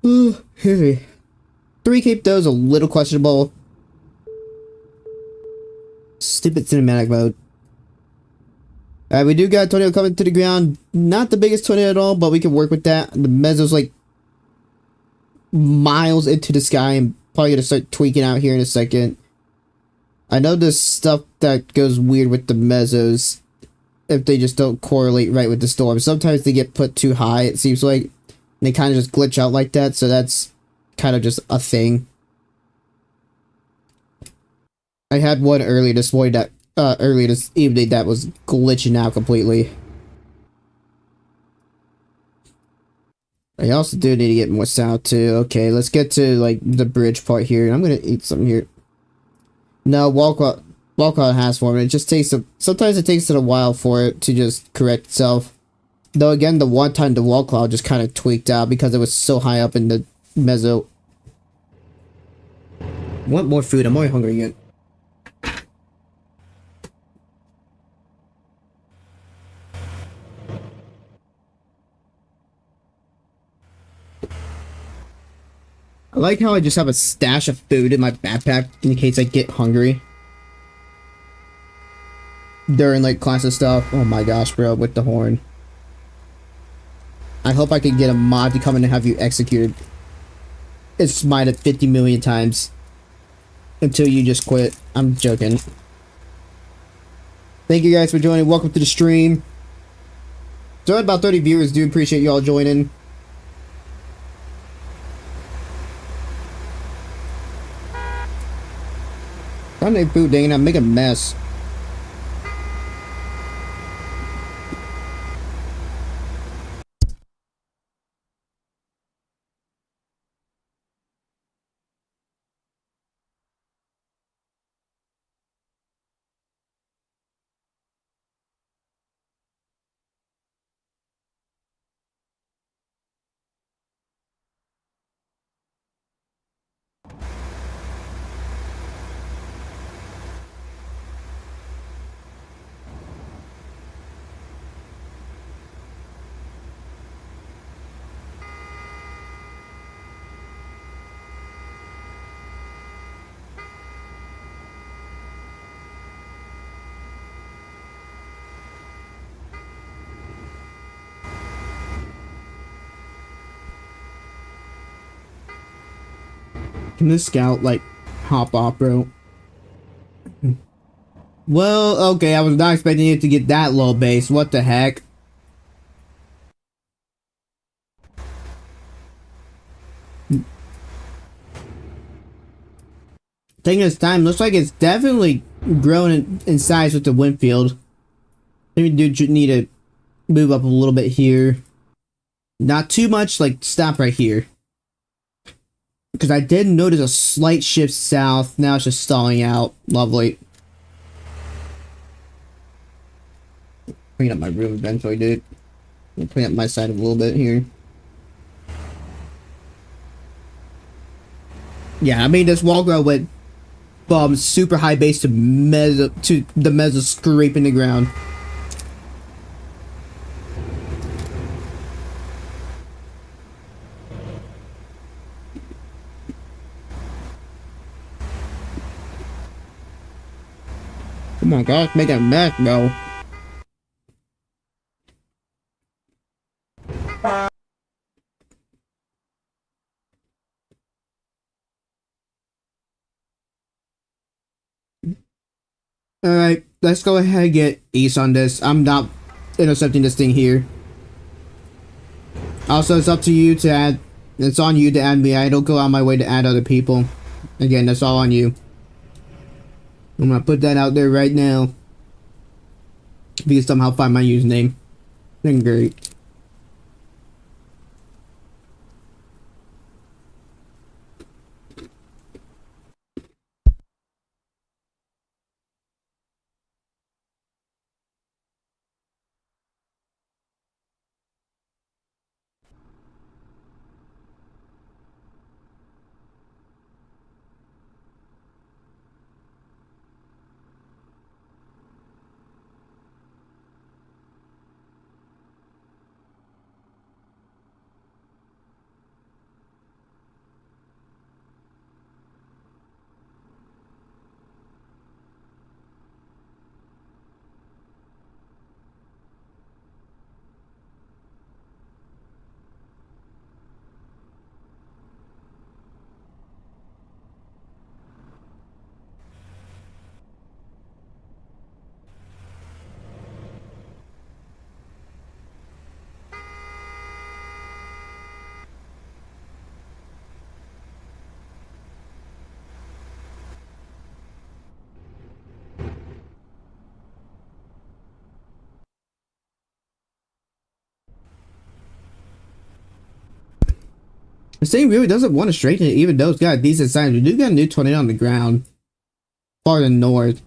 Speaker 1: Heavy. 3 cape though is a little questionable. Stupid cinematic mode. We do got a tornado coming to the ground. Not the biggest tornado at all, but we can work with that. The mezzo's like miles into the sky. I'm probably gonna start tweaking out here in a second. I know there's stuff that goes weird with the mezzos if they just don't correlate right with the storm. Sometimes they get put too high, it seems like. They kind of just glitch out like that, so that's kind of just a thing. I had one earlier this morning that earlier this evening that was glitching out completely. I also do need to get more sound too. Okay, let's get to like the bridge part here. I'm gonna eat something here. No, walkout has formed. It just takes sometimes it takes a while for it to just correct itself. Though again, the one time the wall cloud just kind of tweaked out because it was so high up in the mezzo. Want more food? I'm already hungry again. I like how I just have a stash of food in my backpack in case I get hungry. During like class and stuff. Oh my gosh, bro, with the horn. I hope I can get a mod to come in and have you executed. It's smited 50 million times. Until you just quit. I'm joking. Thank you guys for joining. Welcome to the stream. So about 30 viewers. Do appreciate y'all joining. Sunday food, dang it, I'm making a mess. Can this scout, like, hop off, bro? Well, okay, I was not expecting it to get that low base. What the heck? Taking its time. Looks like it's definitely grown in size with the wind field. Maybe do need to move up a little bit here. Not too much, like, stop right here. Because I did notice a slight shift south. Now it's just stalling out. Lovely. Clean up my room eventually, dude. I'll clean up my side a little bit here. Yeah, I mean, this wall grow went from super high base to the mezzo scraping the ground. Oh my gosh, make a mess, bro. Alright, let's go ahead and get east on this. I'm not intercepting this thing here. Also, it's up to you to add. It's on you to add me. I don't go out my way to add other people. Again, that's all on you. I'm gonna put that out there right now. If you can somehow find my username, then great. The thing really doesn't want to straighten it, even though it's got a decent size. We do got a new tornado on the ground. Farther north.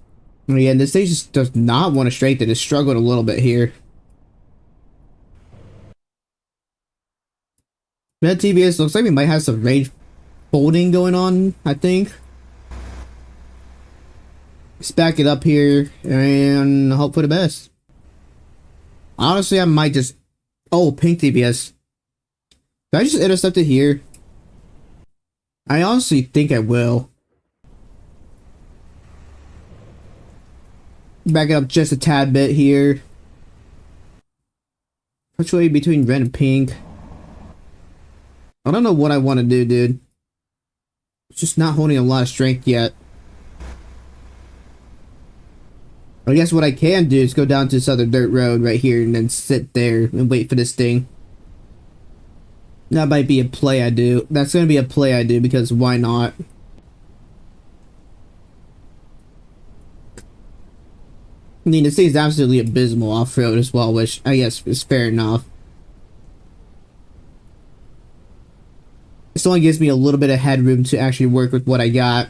Speaker 1: And yeah, this thing just does not want to straighten it. It's struggled a little bit here. That TBS looks like we might have some range folding going on, I think. Let's back it up here and hope for the best. Honestly, I might just... Oh, pink TBS. Did I just intercept it here? I honestly think I will. Back it up just a tad bit here. Fluctuate between red and pink. I don't know what I want to do, dude. It's just not holding a lot of strength yet. I guess what I can do is go down to this other dirt road right here and then sit there and wait for this thing. That might be a play I do. That's going to be a play I do because why not? I mean, this thing is absolutely abysmal off-road as well, which I guess is fair enough. This only gives me a little bit of headroom to actually work with what I got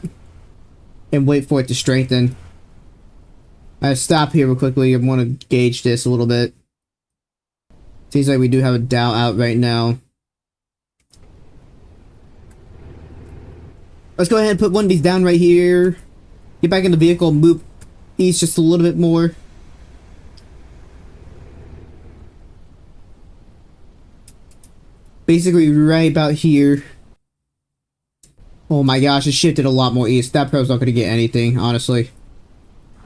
Speaker 1: and wait for it to strengthen. I stop here real quickly. I want to gauge this a little bit. Seems like we do have a Dow out right now. Let's go ahead and put one of these down right here. Get back in the vehicle, move east just a little bit more. Basically right about here. Oh my gosh, it shifted a lot more east. That pro's not going to get anything, honestly.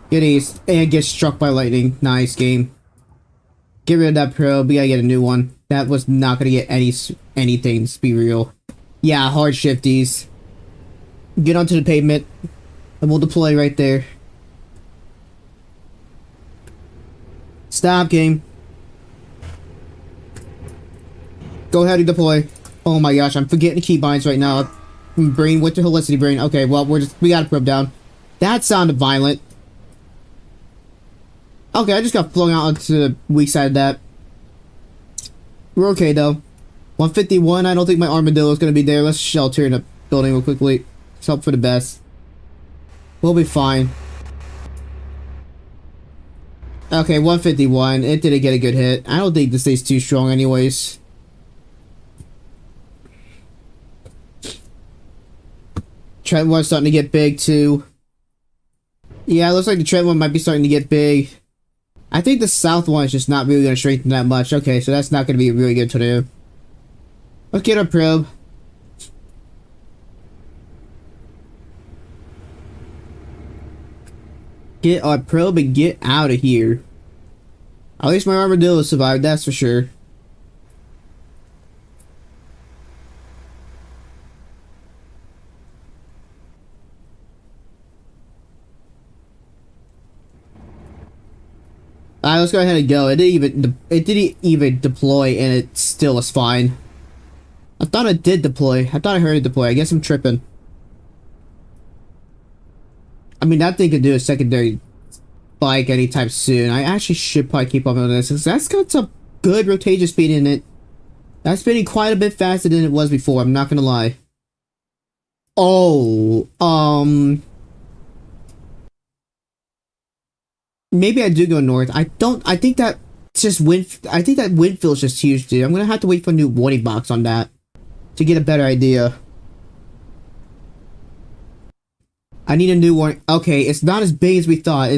Speaker 1: Get east and get struck by lightning. Nice game. Get rid of that probe. We gotta get a new one. That was not going to get anything, let's be real. Yeah, hard shifties. Get onto the pavement. And we'll deploy right there. Stop, game. Go ahead and deploy. Oh my gosh, I'm forgetting keybinds right now. Brain, what's your helicity brain? Okay, well, we got a probe down. That sounded violent. Okay, I just got flung out onto the weak side of that. We're okay, though. 151, I don't think my armadillo is going to be there. Let's shelter in a building real quickly. Let's hope for the best. We'll be fine. Okay, 151. It didn't get a good hit. I don't think this thing's too strong anyways. Trent one's starting to get big, too. Yeah, it looks like the Trent one might be starting to get big. I think the south one is just not really going to strengthen that much. Okay, so that's not going to be really good to do. Let's get our probe. Get our probe and get out of here. At least my armadillo survived, that's for sure. Alright, let's go ahead and go. It didn't even deploy, and it still was fine. I thought it did deploy. I thought I heard it deploy. I guess I'm tripping. I mean, that thing could do a secondary spike anytime soon. I actually should probably keep up on this, because that's got some good rotation speed in it. That's spinning quite a bit faster than it was before, I'm not gonna lie. Oh, maybe I do go north. I think that just I think that wind field's just huge, dude. I'm gonna have to wait for a new warning box on that to get a better idea. I need a new warning. Okay, it's not as big as we thought.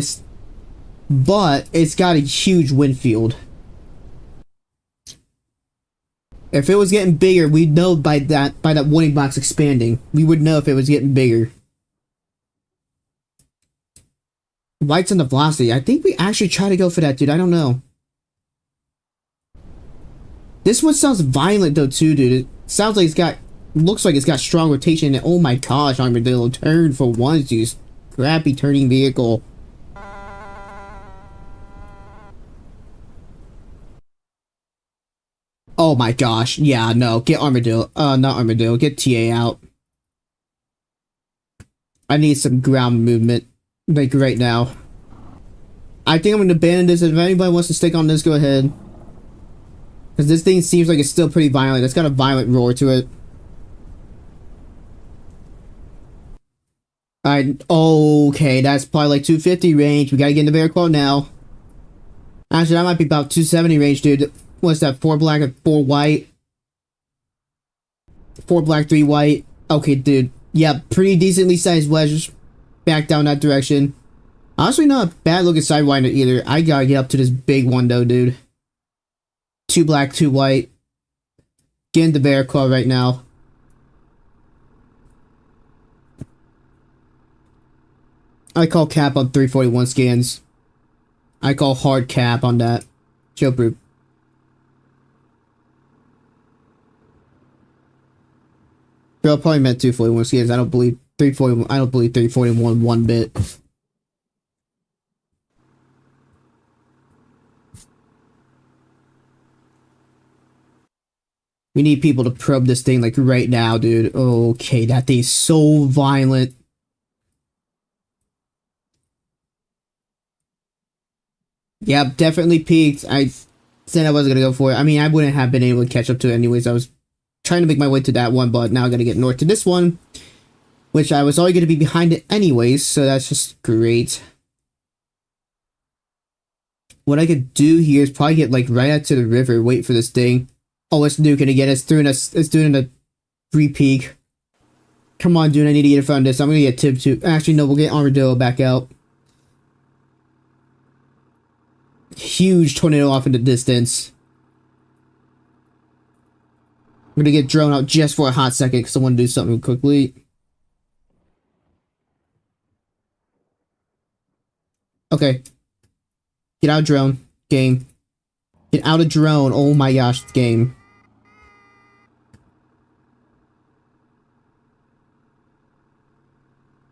Speaker 1: But it's got a huge wind field. If it was getting bigger, we'd know by that warning box expanding. We would know if it was getting bigger. Lights on the velocity. I think we actually try to go for that, dude. I don't know. This one sounds violent though too, dude. It sounds like looks like it's got strong rotation. And oh my gosh, armadillo, turn for once, you crappy turning vehicle. Oh my gosh, yeah, no, get armadillo. Not armadillo, get TA out. I need some ground movement. Like right now. I think I'm gonna abandon this. If anybody wants to stick on this, go ahead. Because this thing seems like it's still pretty violent. It's got a violent roar to it. Okay, that's probably like 250 range. We gotta get in the bear claw now. Actually, that might be about 270 range, dude. What's that? 4 black and 4 white. 4 black, 3 white. Okay, dude. Yeah, pretty decently sized wedge. Back down that direction. Honestly, not a bad looking sidewinder either. I gotta get up to this big one though, dude. 2 black, 2 white. Get in the bear claw right now. I call cap on 341 scans. I call hard cap on that. Joe proof. Bro, probably meant 241 scans. I don't believe 341. I don't believe 341 one bit. We need people to probe this thing like right now, dude. Okay, that thing's so violent. Yep, definitely peaked. I said I wasn't gonna go for it. I mean, I wouldn't have been able to catch up to it anyways. I was trying to make my way to that one, but now I gotta get north to this one, which I was already gonna be behind it anyways, so that's just great. What I could do here is probably get like right out to the river, wait for this thing. Oh, it's nuking again. It's doing a re-peak. Come on, dude. I need to get in front of this. I'm gonna get tip 2. Actually, no, we'll get Armadillo back out. Huge tornado off in the distance. I'm gonna get drone out just for a hot second because I want to do something quickly. Okay. Get out of drone. Game. Get out of drone. Oh my gosh, game.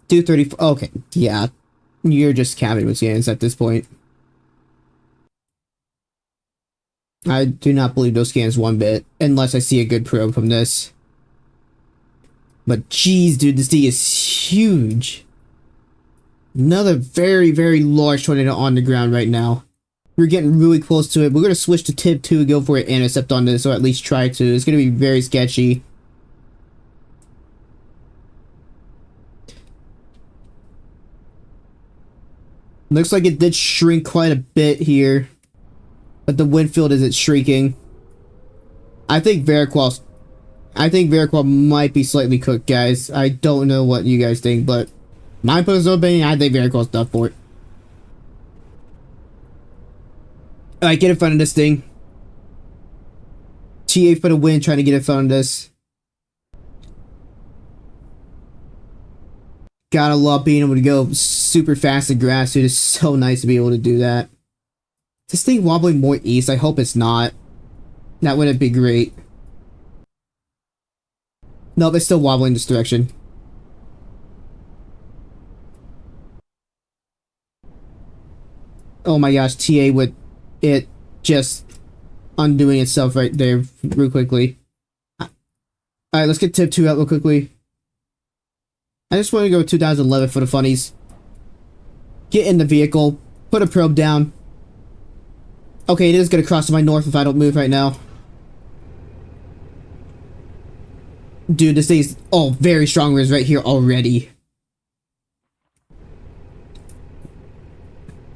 Speaker 1: $234. Okay, yeah. You're just capping with scans at this point. I do not believe those scans one bit, unless I see a good probe from this. But jeez, dude, this thing is huge. Another very, very large tornado on the ground right now. We're getting really close to it. We're going to switch to tip 2 and go for an intercept on this, or at least try to. It's going to be very sketchy. Looks like it did shrink quite a bit here. But the wind field isn't shrinking. I think Veriqual might be slightly cooked, guys. I don't know what you guys think, but my personal opinion, I think Veriqual's done for it. Alright, get in front of this thing. TA for the win, trying to get in front of this. Gotta love being able to go super fast in grass, dude. It's so nice to be able to do that. Is this thing wobbling more east? I hope it's not. That wouldn't be great. No, they're still wobbling this direction. Oh my gosh, TA with it just undoing itself right there real quickly. Alright, let's get tip 2 out real quickly. I just want to go 2011 for the funnies. Get in the vehicle. Put a probe down. Okay, it is going to cross to my north if I don't move right now. Dude, this thing is... Oh, very strong res right here already.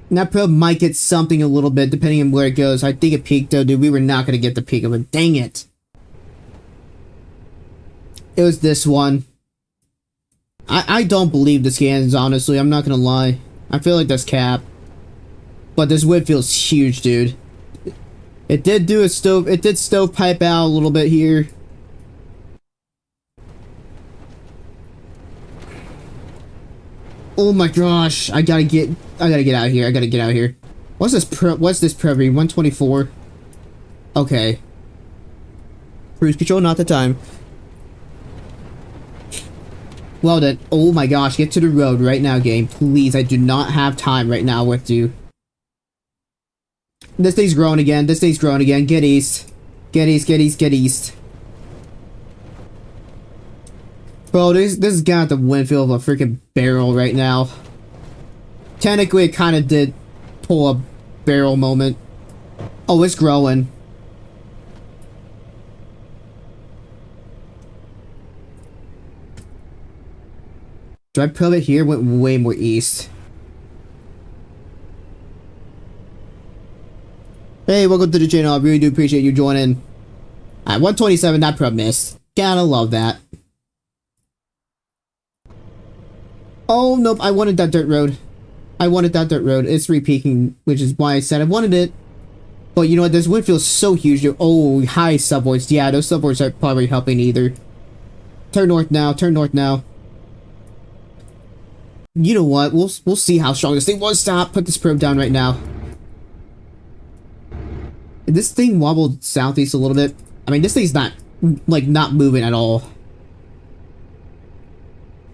Speaker 1: And that probe might get something a little bit, depending on where it goes. I think it peaked, though, dude. We were not going to get the peak of it. Dang it. It was this one. I don't believe the scans, honestly. I'm not going to lie. I feel like that's cap. But this whip feels huge, dude. It did do a stove... It did stovepipe out a little bit here. Oh my gosh. I gotta get out of here. I gotta get out of here. What's this probe read? 124. Okay. Cruise control, not the time. Well then. Oh my gosh. Get to the road right now, game. Please, I do not have time right now with you. This thing's growing again. This thing's growing again. Get east. Get east, get east, get east. Bro, this has got the wind feel of a freaking barrel right now. Technically, it kind of did pull a barrel moment. Oh, it's growing. Do I probe it here? Went way more east. Hey, welcome to the channel. I really do appreciate you joining. Alright, 127, that probe missed. Gotta love that. Oh, nope, I wanted that dirt road. I wanted that dirt road. It's re-peaking, which is why I said I wanted it. But you know what, this wind feels so huge. Oh, hi, subboards. Yeah, those subboards aren't probably helping either. Turn north now, turn north now. You know what, we'll see how strong this thing was. Stop, put this probe down right now. This thing wobbled southeast a little bit. I mean, this thing's not, like, not moving at all.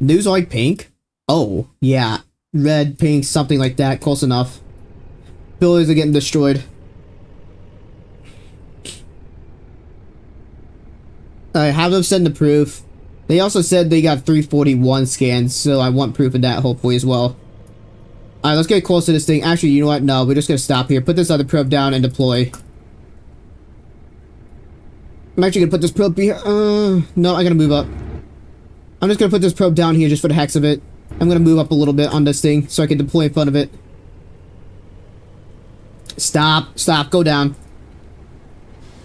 Speaker 1: News like pink? Oh, yeah. Red, pink, something like that. Close enough. Buildings are getting destroyed. I have them send the proof. They also said they got 341 scans, so I want proof of that hopefully as well. Alright, let's get close to this thing. Actually, you know what? No, we're just gonna stop here. Put this other probe down and deploy. I'm actually gonna put this probe here. No, I gotta move up. I'm just gonna put this probe down here just for the heck of it. I'm gonna move up a little bit on this thing so I can deploy in front of it. Stop, stop, go down.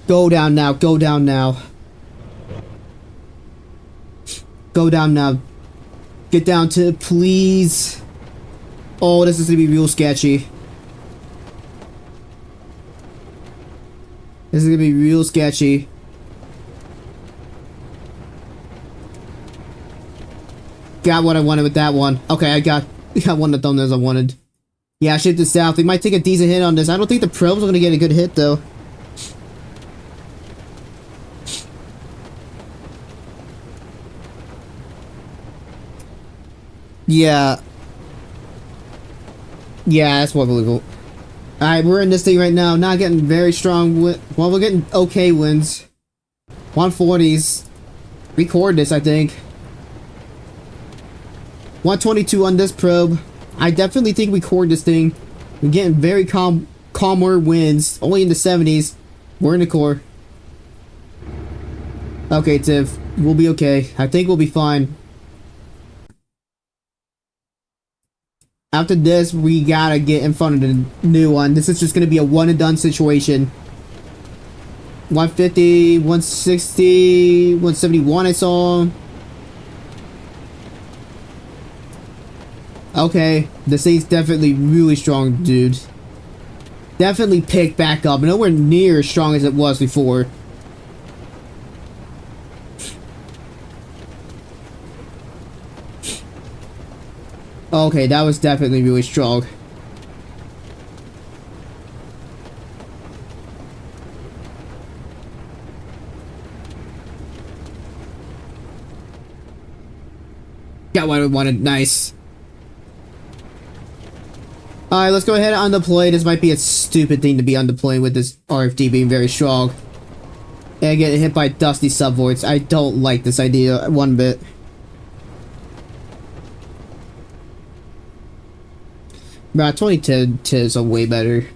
Speaker 1: Go down now, go down now. Go down now. Get down to, please. Oh, this is gonna be real sketchy. This is gonna be real sketchy. Got what I wanted with that one. Okay, I got one of the thumbnails I wanted. Yeah, shift to south. They might take a decent hit on this. I don't think the probes are gonna get a good hit though. Yeah. Yeah, that's more believable. Alright, we're in this thing right now. Not getting very strong. Well, we're getting okay wins. 140s. Record this, I think. 122 on this probe. I definitely think we cored this thing. We're getting very calmer winds. Only in the 70s. We're in the core. Okay, Tiff. We'll be okay. I think we'll be fine. After this, we gotta get in front of the new one. This is just gonna be a one and done situation. 150, 160, 171 I saw. Okay, this thing's definitely really strong, dude. Definitely picked back up. Nowhere near as strong as it was before. Okay, that was definitely really strong. Got what I wanted. Nice. Alright, let's go ahead and undeploy. This might be a stupid thing to be undeploying with this RFD being very strong. And getting hit by dusty subvoids. I don't like this idea one bit. Bro, 2010 TIVs are way better.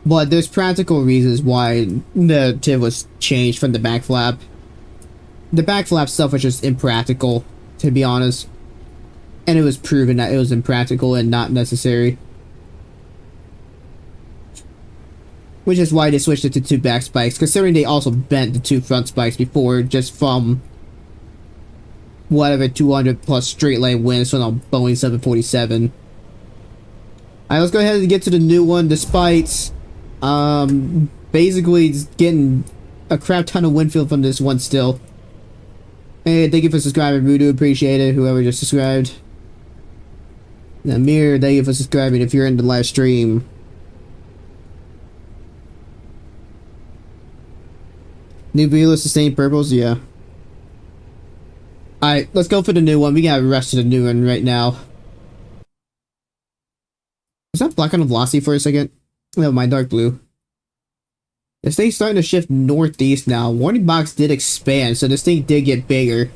Speaker 1: But there's practical reasons why the TIV was changed from the back flap. The back flap stuff was just impractical, to be honest. And it was proven that it was impractical and not necessary. Which is why they switched it to two back spikes, considering they also bent the two front spikes before just from whatever 200 plus straight line winds from a Boeing 747. Alright, let's go ahead and get to the new one, despite basically getting a crap ton of wind field from this one still. Hey, thank you for subscribing, we do appreciate it, whoever just subscribed. Amir, thank you for subscribing if you're in the live stream. New Velo sustained purples, yeah. Alright, let's go for the new one. We got the rest of the new one right now. Is that black on the velocity for a second? No, my dark blue. This thing's starting to shift northeast now. Warning box did expand, so this thing did get bigger.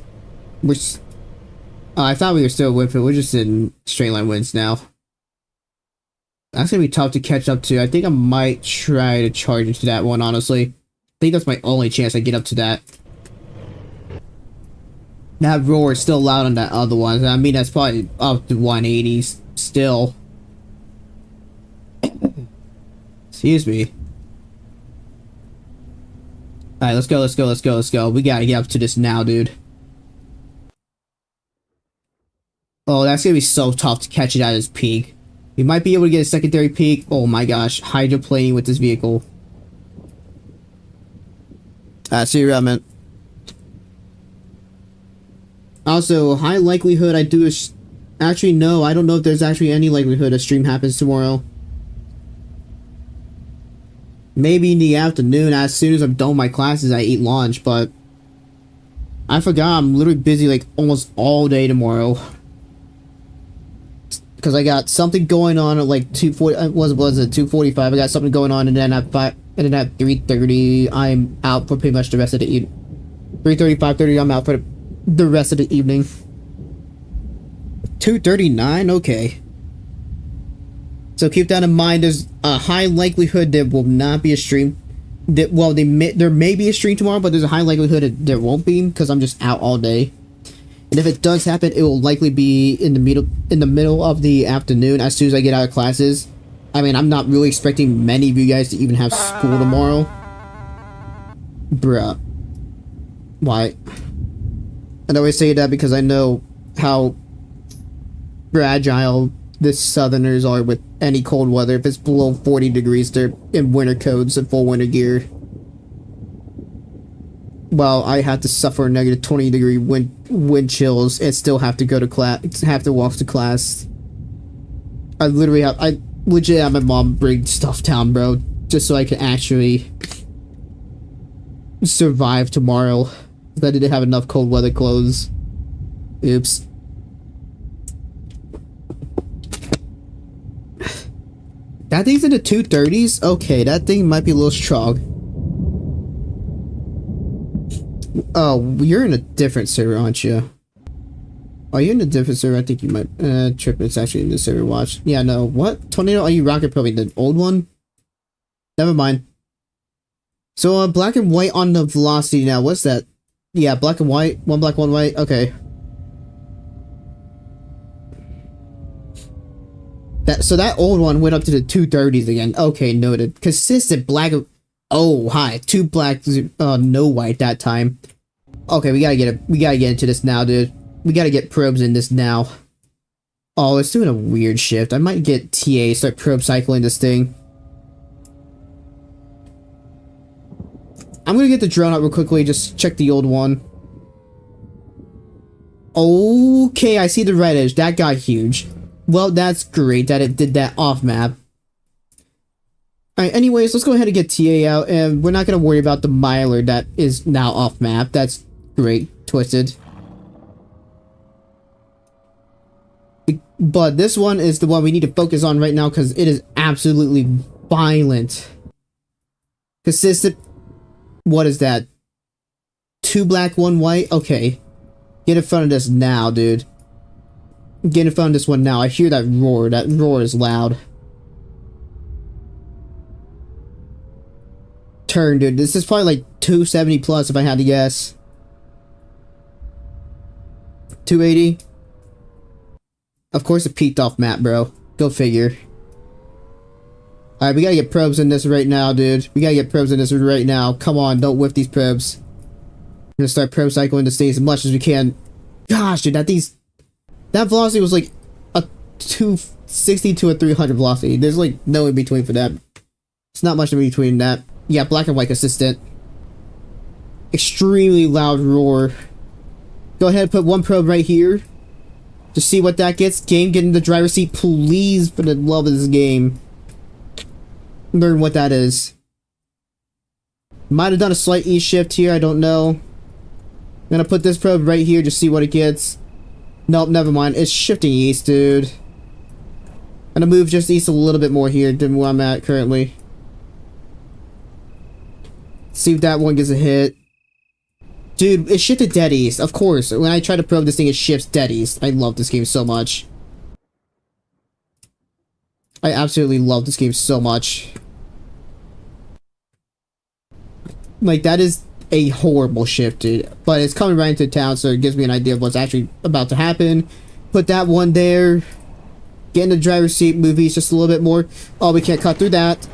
Speaker 1: I thought we were still with it. We're just in straight line winds now. That's gonna be tough to catch up to. I think I might try to charge into that one, honestly. I think that's my only chance I get up to that. That roar is still loud on that other one. I mean, that's probably up to 180s still. Excuse me. Alright, let's go, let's go, let's go, let's go. We gotta get up to this now, dude. Oh, that's gonna be so tough to catch it at its peak. We might be able to get a secondary peak. Oh my gosh, hydroplaning with this vehicle. See you around, man. Also, high likelihood I do actually, no, I don't know if there's actually any likelihood a stream happens tomorrow. Maybe in the afternoon, as soon as I'm done with my classes, I eat lunch, but I forgot I'm literally busy like almost all day tomorrow. Because I got something going on at like 2:40, was it 2:45? I got something going on, and then at 3:30, I'm out for pretty much the rest of the evening. 3:30, 5:30, I'm out for the rest of the evening. 2:39, okay. So keep that in mind. There's a high likelihood there will not be a stream. Well, there may be a stream tomorrow, but there's a high likelihood that there won't be because I'm just out all day. And if it does happen, it will likely be in the middle of the afternoon as soon as I get out of classes. I mean, I'm not really expecting many of you guys to even have school tomorrow. Bruh. Why? I always say that because I know how fragile the Southerners are with any cold weather. If it's below 40 degrees, they're in winter coats and full winter gear. Well, I had to suffer negative 20-degree wind chills and still have to go to class, have to walk to class. I legit have my mom bring stuff down, bro, just so I can actually survive tomorrow. I didn't have enough cold weather clothes. Oops. That thing's in the 230s? Okay, that thing might be a little strong. Oh, you're in a different server, aren't you? Oh, you're in a different server. I think you might... Trip, it's actually in the server watch. Yeah, no. What? Tornado? Are you rocket probing the old one? Never mind. So, black and white on the velocity now. What's that? Yeah, black and white. One black, one white. Okay. So that old one went up to the 230s again. Okay, noted. Consistent black... Oh, hi. Two black, no white that time. Okay, we gotta get into this now, dude. We gotta get probes in this now. Oh, it's doing a weird shift. I might get TA, start probe cycling this thing. I'm gonna get the drone out real quickly, just check the old one. Okay, I see the red edge. That got huge. Well, that's great that it did that off map. Alright, anyways, let's go ahead and get TA out, and we're not gonna worry about the miler that is now off map. That's great. Twisted. But this one is the one we need to focus on right now because it is absolutely violent. Consistent. What is that? Two black, one white? Okay. Get in front of this now, dude. Get in front of this one now. I hear that roar. That roar is loud. Turn, dude. This is probably like 270 plus if I had to guess. 280. Of course it peaked off map, bro. Go figure. Alright, we gotta get probes in this right now, dude. We gotta get probes in this right now. Come on, don't whiff these probes. We're gonna start probe cycling this thing as much as we can. Gosh, dude, that velocity was like a 260 to a 300 velocity. There's like no in between for that. It's not much in between that. Yeah, black and white consistent. Extremely loud roar. Go ahead and put one probe right here. To see what that gets. Game, get in the driver's seat, please, for the love of this game. Learn what that is. Might have done a slight E shift here, I don't know. I'm gonna put this probe right here to see what it gets. Nope, never mind. It's shifting east, dude. I'm gonna move just east a little bit more here than where I'm at currently. See if that one gets a hit. Dude, it shifted dead east, of course. When I try to probe this thing, it shifts dead east. I love this game so much. I absolutely love this game so much. Like, that is a horrible shift, dude. But it's coming right into town, so it gives me an idea of what's actually about to happen. Put that one there. Get in the driver's seat, movies just a little bit more. Oh, we can't cut through that.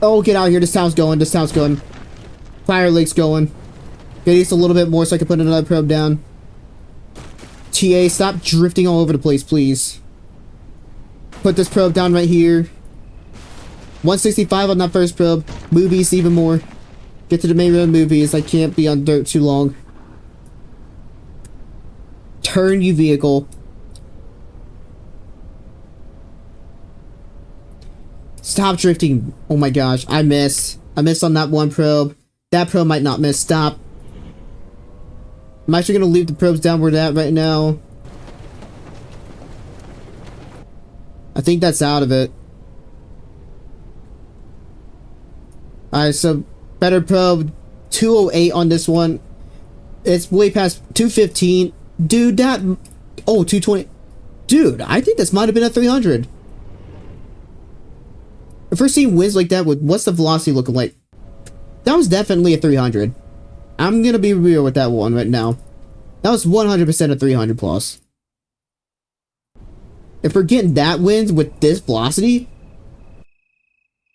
Speaker 1: Oh, get out of here. This town's going. This town's going. Fire Lake's going. Get east a little bit more so I can put another probe down. TA, stop drifting all over the place, please. Put this probe down right here. 165 on that first probe. Move east even more. Get to the main road movies. I can't be on dirt too long. Turn you vehicle. Stop drifting. Oh my gosh. I missed. I missed on that one probe. That probe might not miss. Stop. I'm actually going to leave the probes down where they're at right now. I think that's out of it. Alright, so better probe. 208 on this one. It's way past 215. Dude, that... Oh, 220. Dude, I think this might have been a 300. If we're seeing wins like that, with what's the velocity looking like? That was definitely a 300. I'm gonna be real with that one right now. That was 100% a 300 plus. If we're getting that wins with this velocity,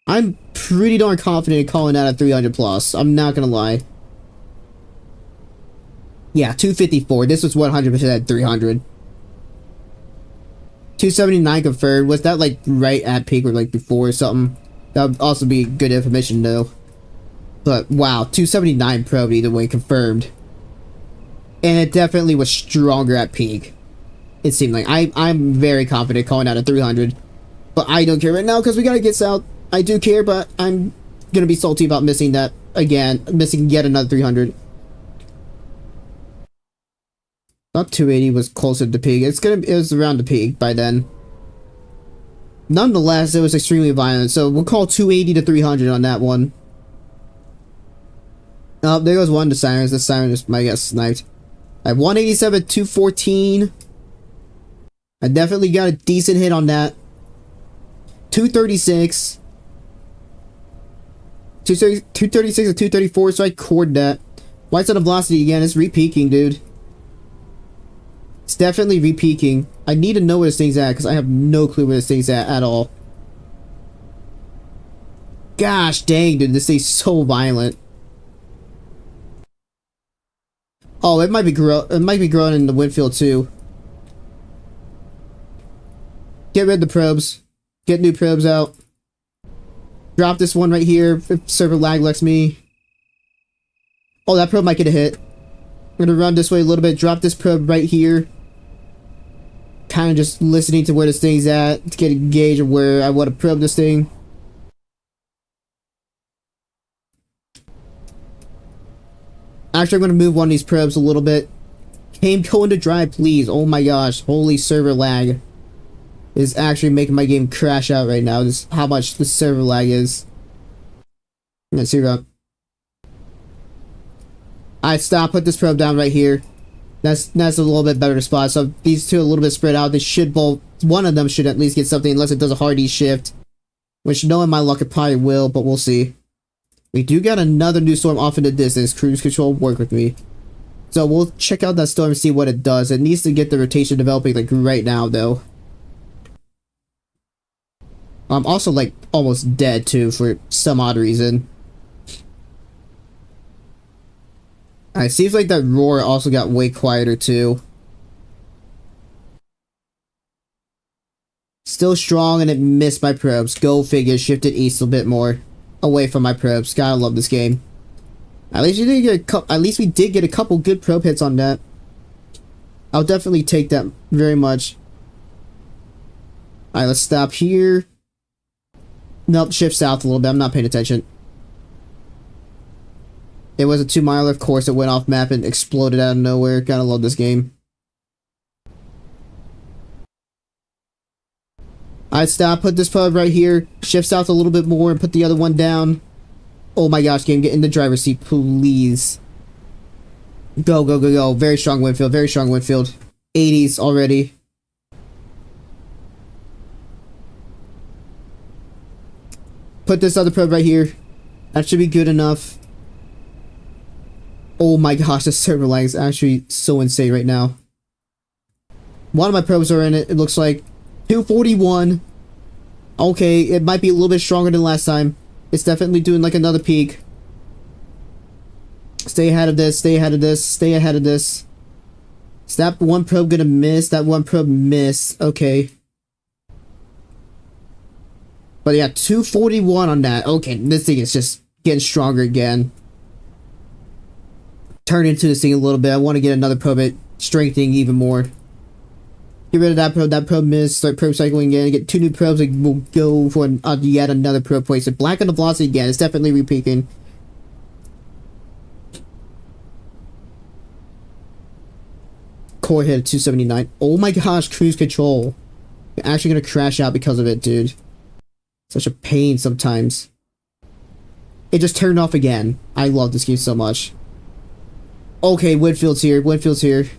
Speaker 1: I'm pretty darn confident in calling that a 300 plus. I'm not gonna lie. Yeah, 254. This was 100% 300. 279 confirmed. Was that like right at peak or like before or something? That would also be good information though. But wow, 279 probed either way, confirmed. And it definitely was stronger at peak. It seemed like. I'm very confident calling out a 300. But I don't care right now because we gotta get south. I do care, but I'm gonna be salty about missing that again. Missing yet another 300. Not 280 was closer to peak. It was around the peak by then. Nonetheless, it was extremely violent. So we'll call 280 to 300 on that one. Oh, there goes one of the sirens. The siren just might get sniped. I have 187, 214. I definitely got a decent hit on that. 236. 236 and 234, so I cored that. White's on the velocity again. It's re-peaking, dude. It's definitely re-peaking. I need to know where this thing's at, because I have no clue where this thing's at all. Gosh dang, dude. This thing's so violent. Oh, it might be growing in the Winfield too. Get rid of the probes. Get new probes out. Drop this one right here if server lag lets me. Oh, that probe might get a hit. I'm gonna run this way a little bit. Drop this probe right here. Kind of just listening to where this thing's at to get a gauge of where I want to probe this thing. Actually, I'm going to move one of these probes a little bit. Game going to dry, please. Oh my gosh. Holy server lag. Is actually making my game crash out right now. This is how much the server lag is. Let's see that. Alright, stop. Put this probe down right here. That's a little bit better spot. So these two are a little bit spread out. They should both... One of them should at least get something unless it does a hard E shift. Which, knowing my luck, it probably will, but we'll see. We do got another new storm off in the distance. Cruise control, work with me. So we'll check out that storm and see what it does. It needs to get the rotation developing like right now though. I'm also like almost dead too for some odd reason. Alright, seems like that roar also got way quieter too. Still strong and it missed my probes. Go figure, shifted east a bit more. Away from my probes. Gotta love this game. At least we did get a couple good probe hits on that. I'll definitely take that very much. Alright, let's stop here. Nope, shift south a little bit. I'm not paying attention. It was a 2 miler, of course. It went off map and exploded out of nowhere. Gotta love this game. Alright, stop. Put this probe right here. Shift south a little bit more and put the other one down. Oh my gosh, game. Get in the driver's seat, please. Go, go, go, go. Very strong Winfield. Very strong Winfield. 80s already. Put this other probe right here. That should be good enough. Oh my gosh, the server lag is actually so insane right now. One of my probes are in it. It looks like 241. Okay, it might be a little bit stronger than last time. It's definitely doing like another peak. Stay ahead of this. Stay ahead of this. Stay ahead of this. Is that one probe gonna miss? That one probe missed. Okay. But yeah, 241 on that. Okay, this thing is just getting stronger again. Turn into this thing a little bit. I want to get another probe at strengthening even more. Get rid of that probe. That probe missed. Start probe cycling again. Get 2 new probes. And we'll go for yet another probe place. Black on the velocity again. It's definitely repeating. Core hit at 279. Oh my gosh, cruise control. You're actually gonna crash out because of it, dude. Such a pain sometimes. It just turned off again. I love this game so much. Okay, Winfield's here. Winfield's here.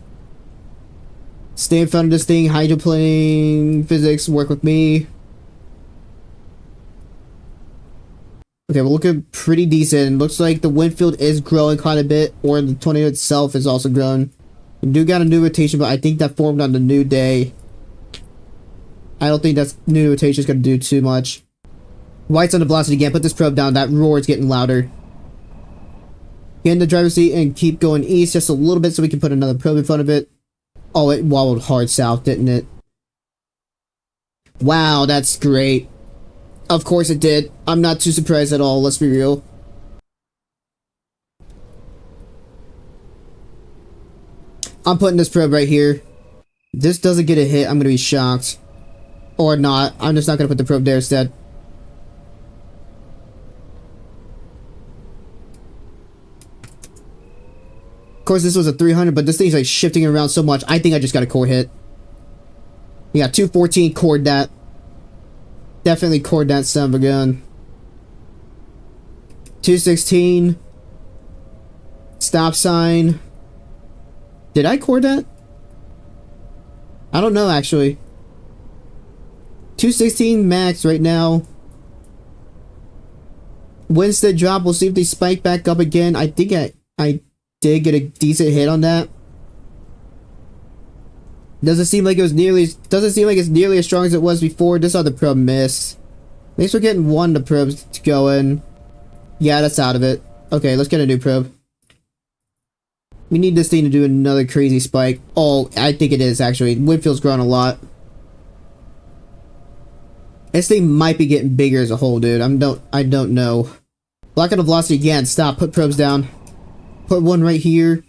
Speaker 1: Stay in front of this thing. Hydroplane physics. Work with me. Okay, we're looking pretty decent. Looks like the Winfield is growing quite a bit. Or the tornado itself is also growing. We do got a new rotation, but I think that formed on the new day. I don't think that new rotation is going to do too much. White's on the velocity again. Put this probe down. That roar is getting louder. Get in the driver's seat and keep going east just a little bit so we can put another probe in front of it. Oh, it wobbled hard south, didn't it? Wow, that's great. Of course it did. I'm not too surprised at all, let's be real. I'm putting this probe right here. If this doesn't get a hit, I'm gonna be shocked. Or not. I'm just not gonna put the probe there instead. Of course, this was a 300, but this thing's like shifting around so much. I think I just got a core hit. Yeah, 214 cored that. Definitely cored that son of a gun. 216. Stop sign. Did I core that? I don't know, actually. 216 max right now. Winstead drop. We'll see if they spike back up again. I think I did get a decent hit on that. Doesn't seem like it's nearly as strong as it was before. This other probe missed. At least we're getting one of the probes going. Yeah, that's out of it. Okay, let's get a new probe. We need this thing to do another crazy spike. Oh, I think it is actually. Winfield's grown a lot. This thing might be getting bigger as a whole, dude. I don't know. Block on the velocity again. Stop. Put probes down. Put one right here.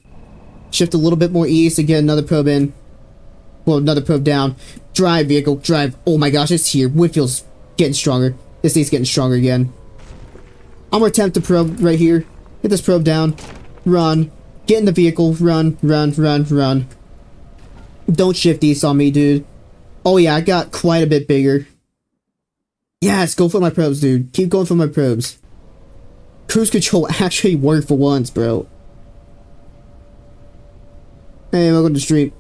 Speaker 1: Shift a little bit more east and get another probe in. Well, another probe down. Drive, vehicle. Drive. Oh my gosh, it's here. Winfield's getting stronger. This thing's getting stronger again. I'm gonna attempt to probe right here. Get this probe down. Run. Get in the vehicle. Run, run, run, run. Don't shift east on me, dude. Oh yeah, I got quite a bit bigger. Yes, go for my probes, dude. Keep going for my probes. Cruise control actually worked for once, bro. Hey, welcome to the stream.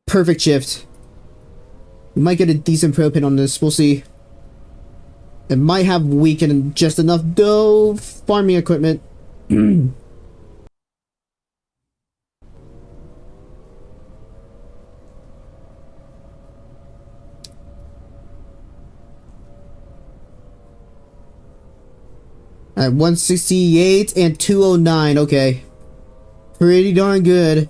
Speaker 1: Perfect shift. We might get a decent probe hit on this. We'll see. It might have weakened just enough dough farming equipment. At 168 and 209. Okay. Pretty darn good.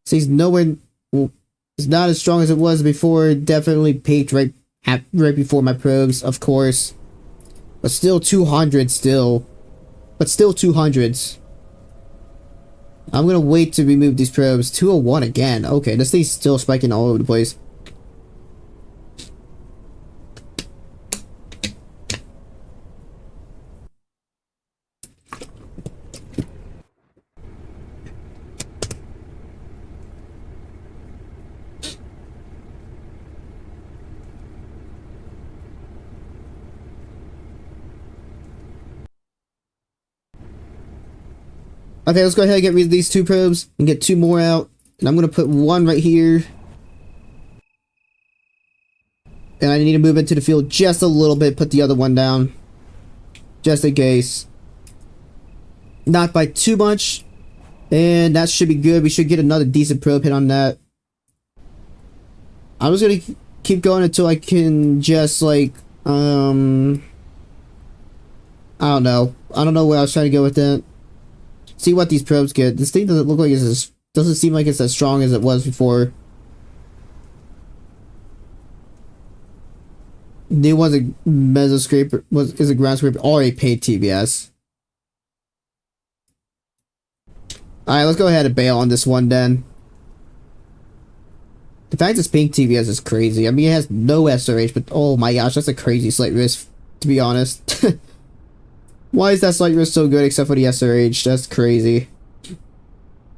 Speaker 1: Seems nowhere. Well, it's not as strong as it was before. It definitely peaked right before my probes, of course. But still 200 still. But still 200s. I'm gonna wait to remove these probes. 201 again. Okay, this thing's still spiking all over the place. Okay, let's go ahead and get rid of these 2 probes and get 2 more out. And I'm going to put one right here. And I need to move into the field just a little bit. Put the other one down. Just in case. Not by too much. And that should be good. We should get another decent probe hit on that. I'm just gonna keep going until I can just like I don't know. I don't know where I was trying to go with that. See what these probes get. This thing doesn't look like it's doesn't seem like it's as strong as it was before. New one's a meso scraper, is a ground scraper, or a paid TBS. Alright, let's go ahead and bail on this one then. The fact this pink TBS is crazy. I mean, it has no SRH, but oh my gosh, that's a crazy slight risk, to be honest. Why is that slight risk so good except for the SRH? That's crazy.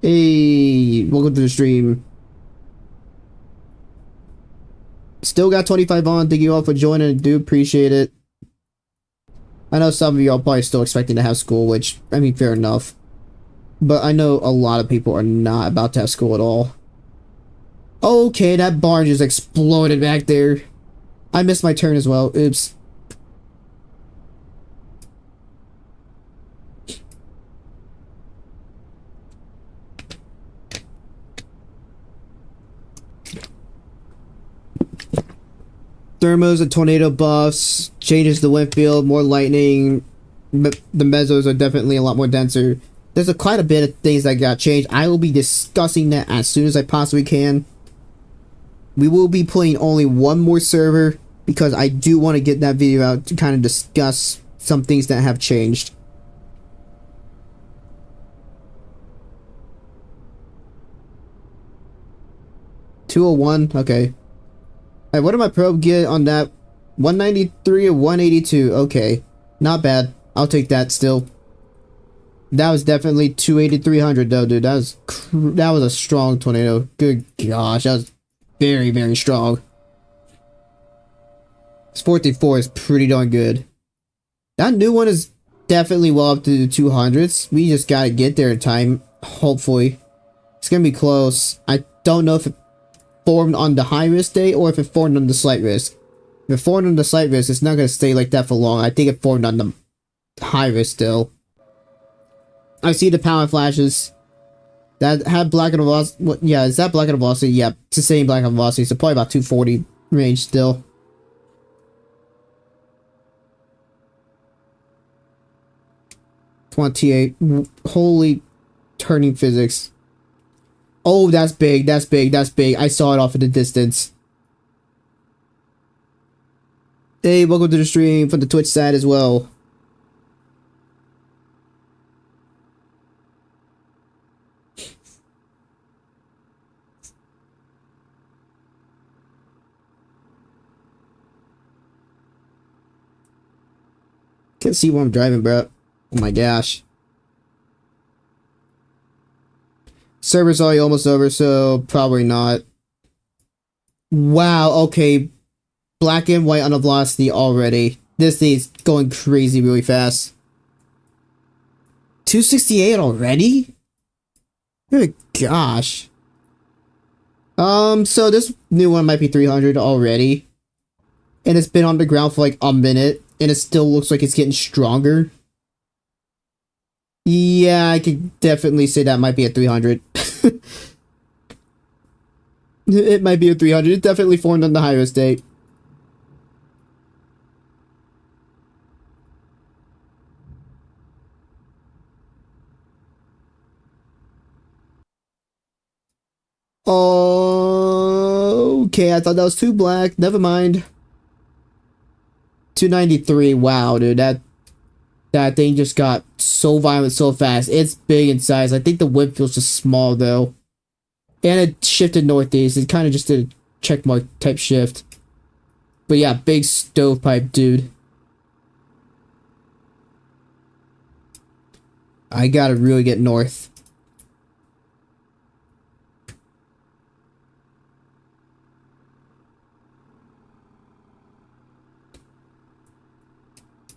Speaker 1: Hey, welcome to the stream. Still got 25 on. Thank you all for joining. I do appreciate it. I know some of you are probably still expecting to have school, which, I mean, fair enough. But I know a lot of people are not about to have school at all. Okay, that barn just exploded back there. I missed my turn as well. Oops. Thermos and tornado buffs, changes the wind field, more lightning. The mesos are definitely a lot more denser. There's quite a bit of things that got changed. I will be discussing that as soon as I possibly can. We will be playing only one more server because I do want to get that video out to kind of discuss some things that have changed. $201, okay. Alright, what did my probe get on that? 193 or 182, okay. Not bad. I'll take that still. That was definitely 280, 300 though, dude. That was a strong tornado. Good gosh, that was very, very strong. This 434 is pretty darn good. That new one is definitely well up to the 200s. We just gotta get there in time, hopefully. It's gonna be close. I don't know if it formed on the high risk day or if it formed on the slight risk. If it formed on the slight risk, it's not gonna stay like that for long. I think it formed on the high risk still. I see the power flashes. That had black and velocity. What? Yeah, is that black and velocity? Yep, it's the same black and velocity. So probably about 240 range still. $28. Holy turning physics. Oh, that's big. That's big. That's big. I saw it off in the distance. Hey, welcome to the stream from the Twitch side as well. Can't see where I'm driving, bro. Oh my gosh. Server's already almost over, so probably not. Wow, okay. Black and white on the velocity already. This thing's going crazy really fast. 268 already? Good gosh. So this new one might be 300 already. And it's been on the ground for like a minute. And it still looks like it's getting stronger. Yeah, I could definitely say that might be a 300. It might be a 300. It definitely formed on the higher state. Okay, I thought that was too black. Never mind. 293. Wow, dude, that thing just got so violent so fast. It's big in size. I think the wind feels just small though. And it shifted northeast. It kind of just did a checkmark type shift. But yeah, big stovepipe, dude. I gotta really get north.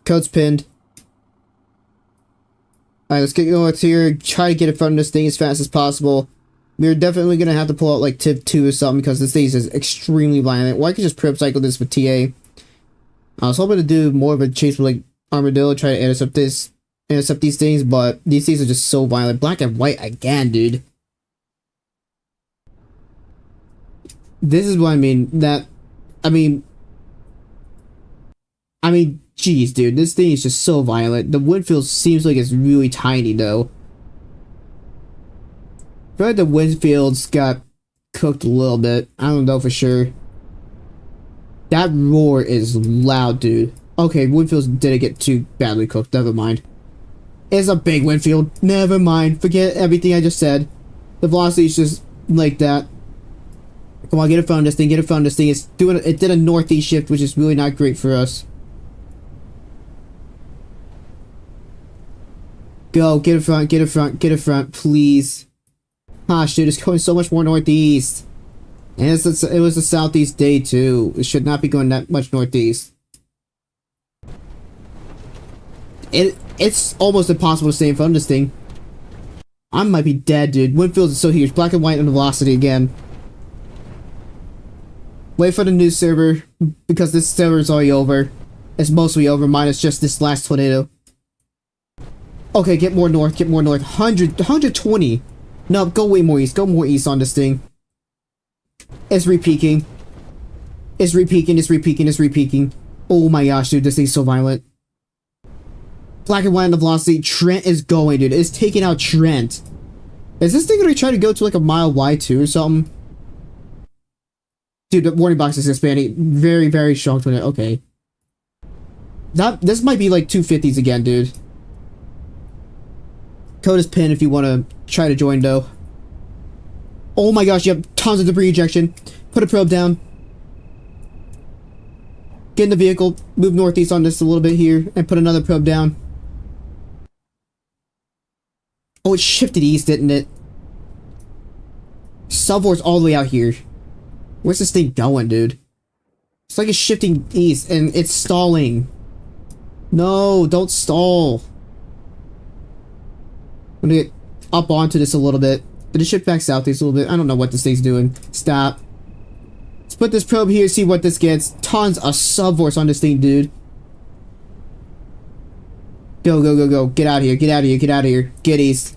Speaker 1: Code's pinned. Alright, let's get going here. Try to get in front of this thing as fast as possible. We're definitely going to have to pull out like tip 2 or something because this thing is extremely violent. Or I could just prep cycle this with TA. I was hoping to do more of a chase with like Armadillo, try to intercept this intercept these things, but these things are just so violent. Black and white again, dude. This is what I mean. I mean, jeez, dude, this thing is just so violent. The Winfield seems like it's really tiny, though. I feel like the Winfield's got cooked a little bit. I don't know for sure. That roar is loud, dude. Okay, Winfields didn't get too badly cooked. Never mind. It's a big Winfield. Never mind. Forget everything I just said. The velocity is just like that. Come on, get it from this thing. Get it from this thing. It did a northeast shift, which is really not great for us. Go, get in front, get in front, get in front, please. Gosh, dude, it's going so much more northeast. And it was a southeast day, too. It should not be going that much northeast. It's almost impossible to stay in front of this thing. I might be dead, dude. Winfield is so huge. Black and white and velocity again. Wait for the new server, because this server is already over. It's mostly over, minus just this last tornado. Okay, get more north, get more north. 120. No, go way more east. Go more east on this thing. It's repeaking. It's repeaking, it's repeaking, it's repeaking. Oh my gosh, dude, this thing's so violent. Black and white on the velocity. Trent is going, dude. It's taking out Trent. Is this thing gonna try to go to like a mile wide too or something? Dude, the warning box is expanding. Very, very strong tornado. Okay. This might be like 250s again, dude. Code is pinned if you want to try to join, though. Oh my gosh, you have tons of debris ejection. Put a probe down. Get in the vehicle. Move northeast on this a little bit here. And put another probe down. Oh, it shifted east, didn't it? Subvor's all the way out here. Where's this thing going, dude? It's like it's shifting east and it's stalling. No, don't stall. I'm gonna get up onto this a little bit. Did it shift back southeast a little bit? I don't know what this thing's doing. Stop. Let's put this probe here, see what this gets. Tons of subvorce on this thing, dude. Go, go, go, go. Get out of here, get out of here, get out of here. Get east.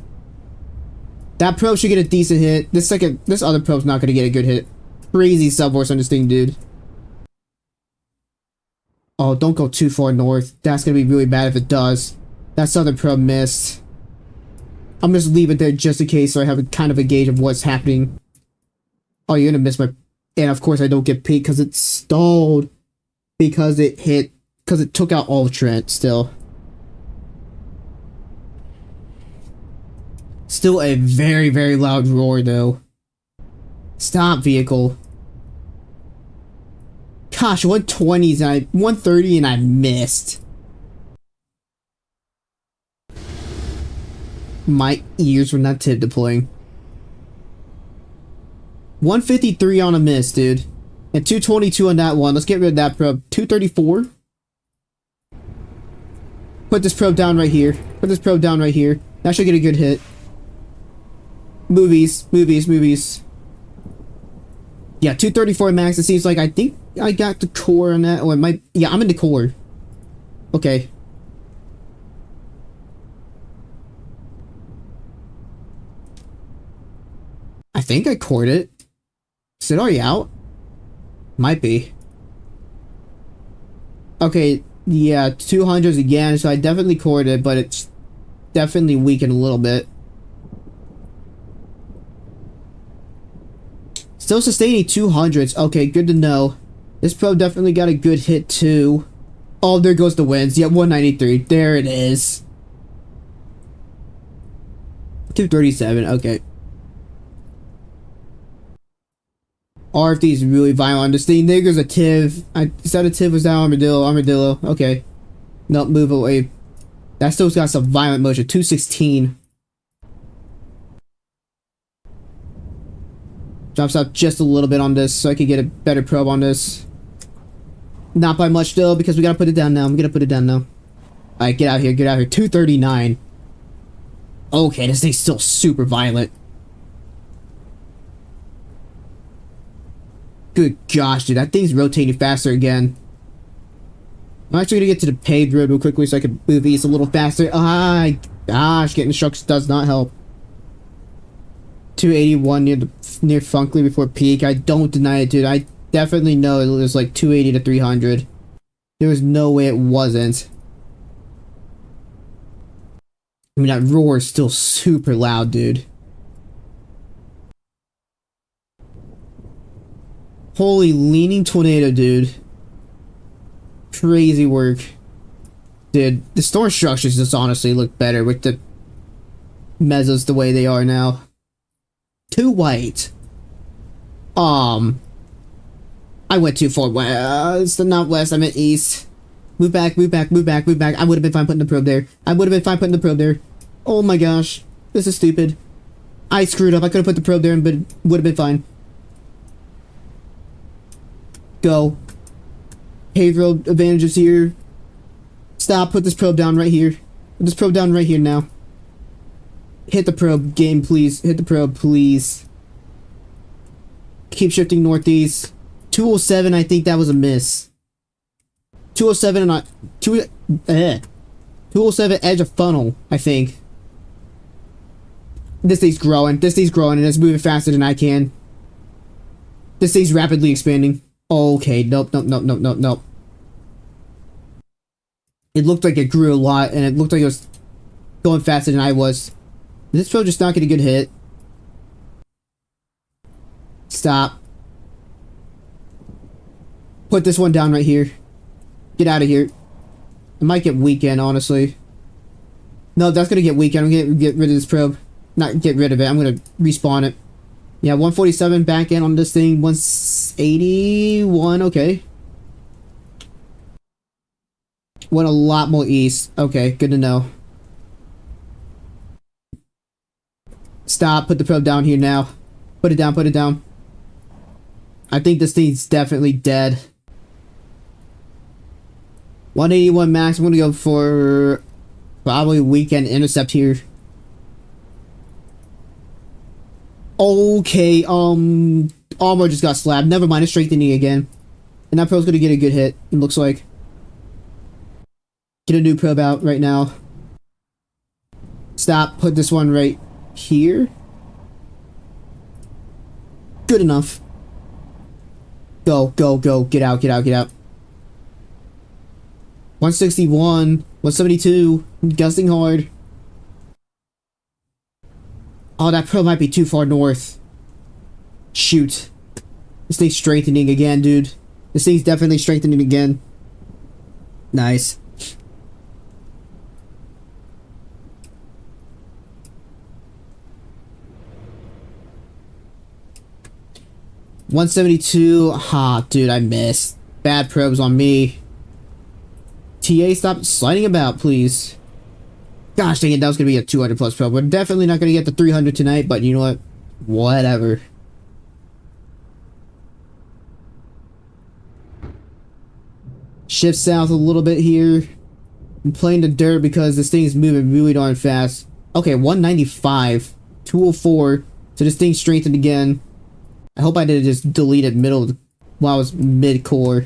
Speaker 1: That probe should get a decent hit. This other probe's not gonna get a good hit. Crazy subvorce on this thing, dude. Oh, don't go too far north. That's gonna be really bad if it does. That southern probe missed. I'm just leave it there just in case so I have a kind of a gauge of what's happening. Oh, you're gonna miss my... And of course I don't get peaked because it stalled. Because it took out all of Trent still. Still a very, very loud roar though. Stop, vehicle. Gosh, 120s and 130 and I missed. My ears were not tip deploying. 153 on a miss, dude. And 222 on that one. Let's get rid of that probe. 234. Put this probe down right here. Put this probe down right here. That should get a good hit. Movies, movies, movies. Yeah, 234 max. It seems like I think I got the core on that. Or it might... Yeah, I'm in the core. Okay. I think I cored it. Is it already out? Might be. Okay, yeah, 200s again, so I definitely cored it, but it's definitely weakened a little bit. Still sustaining 200s. Okay, good to know. This probe definitely got a good hit too. Oh, there goes the winds. Yeah, 193. There it is. 237. Okay. RFD is really violent on this thing. There's a Tiv. I said a Tiv was down. Armadillo. Armadillo. Okay. Nope, move away. That still's got some violent motion. 216. Drops out just a little bit on this so I can get a better probe on this. Not by much though, because we gotta put it down now. I'm gonna put it down now. Alright, get out here, get out here. 239. Okay, this thing's still super violent. Good gosh, dude, that thing's rotating faster again. I'm actually gonna get to the paved road real quickly so I can move east a little faster. Ah, gosh, getting struck does not help. 281 near Funkley before peak. I don't deny it, dude. I definitely know it was like 280 to 300. There was no way it wasn't. I mean, that roar is still super loud, dude. Holy leaning tornado, dude. Crazy work. Dude, the storm structures just honestly look better with the mezzos the way they are now. Too white. I went too far west. Not west, I meant east. Move back, move back, move back, move back. I would have been fine putting the probe there. I would have been fine putting the probe there. Oh my gosh. This is stupid. I screwed up. I could have put the probe there, but would have been fine. Go. Paved road advantages here. Stop. Put this probe down right here. Put this probe down right here now. Hit the probe, game, please. Hit the probe, please. Keep shifting northeast. 207, I think that was a miss. 207 and I... 207 edge of funnel, I think. This thing's growing. This thing's growing and it's moving faster than I can. This thing's rapidly expanding. Okay, nope, nope, nope, nope, nope, nope. It looked like it grew a lot and it looked like it was going faster than I was. This probe just not getting a good hit. Stop. Put this one down right here. Get out of here. I might get weekend, honestly. No, that's gonna get weekend. I'm gonna get rid of this probe. Not get rid of it. I'm gonna respawn it. Yeah, 147 back in on this thing. 181. Okay. Went a lot more east. Okay, good to know. Stop. Put the probe down here now. Put it down. Put it down. I think this thing's definitely dead. 181 max. I'm gonna go for probably weekend intercept here. Okay, armor just got slabbed. Never mind, it's strengthening again. And that probe's gonna get a good hit, it looks like. Get a new probe out right now. Stop, put this one right here. Good enough. Go, go, go, get out, get out, get out. 161, 172, gusting hard. Oh, that probe might be too far north. Shoot. This thing's strengthening again, dude. This thing's definitely strengthening again. Nice. $172. Ha, dude, I missed. Bad probes on me. TA, stop sliding about, please. Gosh dang it, that was gonna be a 200 plus probe. We're definitely not gonna get the 300 tonight, but you know what? Whatever. Shift south a little bit here. I'm playing the dirt because this thing is moving really darn fast. Okay, 195. 204. So this thing's strengthened again. I hope I didn't just delete it while I was mid-core.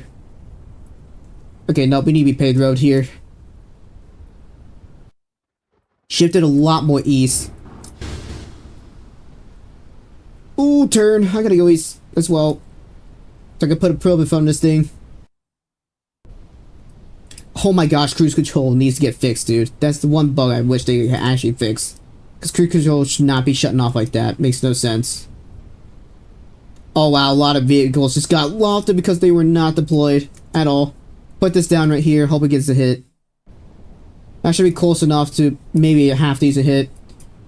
Speaker 1: Okay, no, we need to be paved road here. Shifted a lot more east. Ooh, turn. I gotta go east as well. So I can put a probe in front of this thing. Oh my gosh, cruise control needs to get fixed, dude. That's the one bug I wish they could actually fix. Because cruise control should not be shutting off like that. Makes no sense. Oh wow, a lot of vehicles just got lofted because they were not deployed at all. Put this down right here. Hope it gets a hit. That should be close enough to maybe a half decent hit.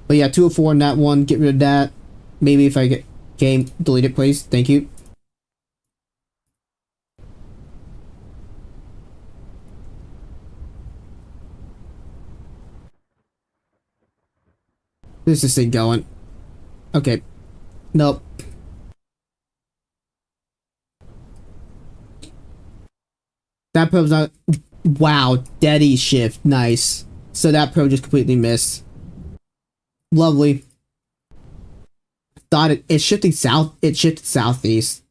Speaker 1: But yeah, 204 on that one. Get rid of that. Maybe if I get game, delete it, please. Thank you. Where's this thing going? Okay. Nope. That probe's not... Wow, deady shift. Nice. So that probe just completely missed. Lovely. Thought it shifted south. It shifted southeast.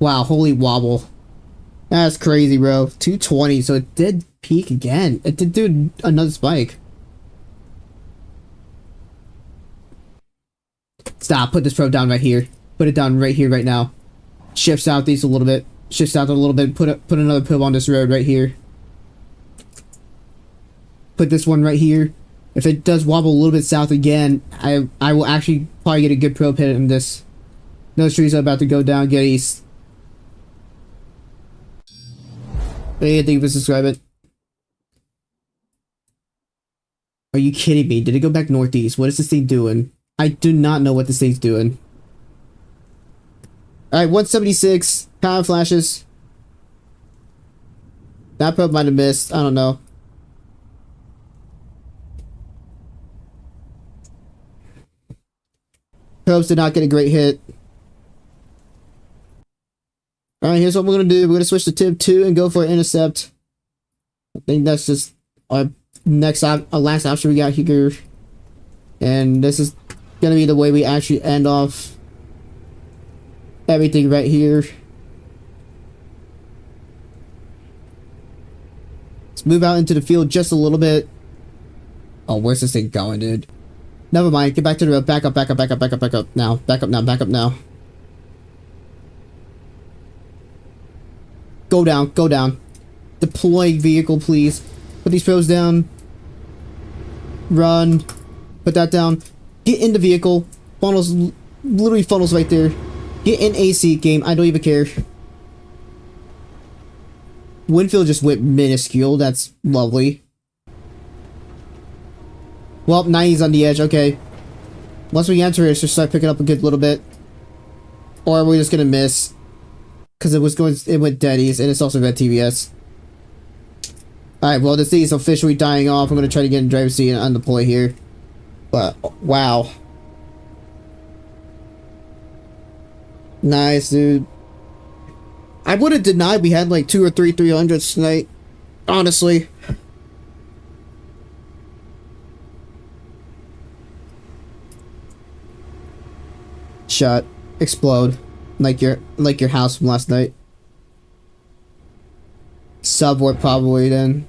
Speaker 1: Wow, holy wobble. That's crazy, bro. 220, so it did peak again. It did do another spike. Stop, put this probe down right here. Put it down right here, right now. Shift southeast a little bit. Shift south a little bit. Put another probe on this road right here. Put this one right here. If it does wobble a little bit south again, I will actually probably get a good probe hit in this. Those trees are about to go down, get east. Hey, thank you for subscribing. Are you kidding me? Did it go back northeast? What is this thing doing? I do not know what this thing's doing. Alright, 176. Power flashes. That probe might have missed. I don't know. Probes did not get a great hit. Alright, here's what we're going to do. We're going to switch to tip 2 and go for an intercept. I think that's just our last option we got here. And this is going to be the way we actually end off everything right here. Let's move out into the field just a little bit. Oh, where's this thing going, dude? Never mind. Get back to the road. Back up, back up, back up, back up, back up. Now. Back up now, back up now. Go down, go down. Deploy vehicle, please. Put these probes down. Run. Put that down. Get in the vehicle. Funnels, literally funnels right there. Get in AC game. I don't even care. Winfield just went minuscule. That's lovely. Well, 90's on the edge. Okay. Once we enter it, just start picking up a good little bit. Or are we just gonna miss? Because it went deadies, and it's also red TBS. Alright, well, this thing is officially dying off. I'm gonna try to get in driver's seat and undeploy here. But, wow. Nice, dude. I would have denied we had like 2 or 3 300s tonight. Honestly. Shut. Explode. Like your house from last night. Subword probably then.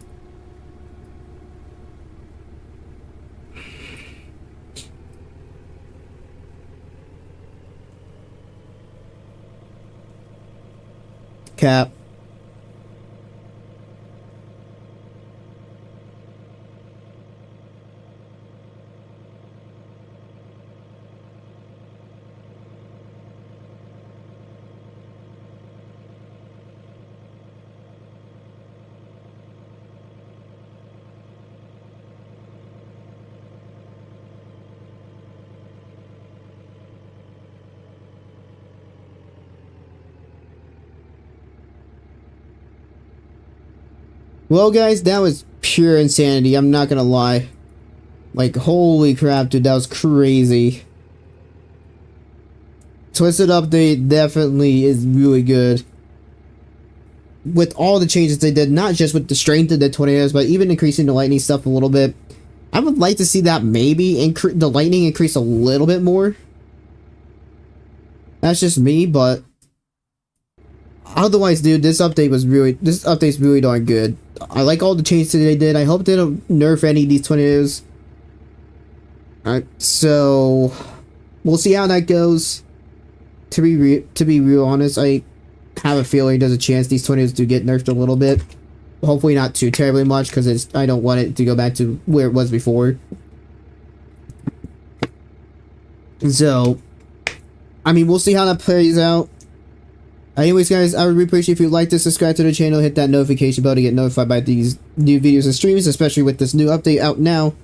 Speaker 1: Cap. Well, guys, that was pure insanity. I'm not gonna lie. Like, holy crap, dude, that was crazy. Twisted Update definitely is really good. With all the changes they did, not just with the strength of the tornadoes, but even increasing the lightning stuff a little bit. I would like to see that maybe the lightning increase a little bit more. That's just me, but otherwise, dude, this update's really darn good. I like all the changes that they did. I hope they don't nerf any of these tornadoes. Alright, so we'll see how that goes. To be real honest, I have a feeling there's a chance these tornadoes do get nerfed a little bit. Hopefully not too terribly much, because I don't want it to go back to where it was before. So, I mean, we'll see how that plays out. Anyways, guys, I would really appreciate if you like this, subscribe to the channel, hit that notification bell to get notified by these new videos and streams, especially with this new update out now.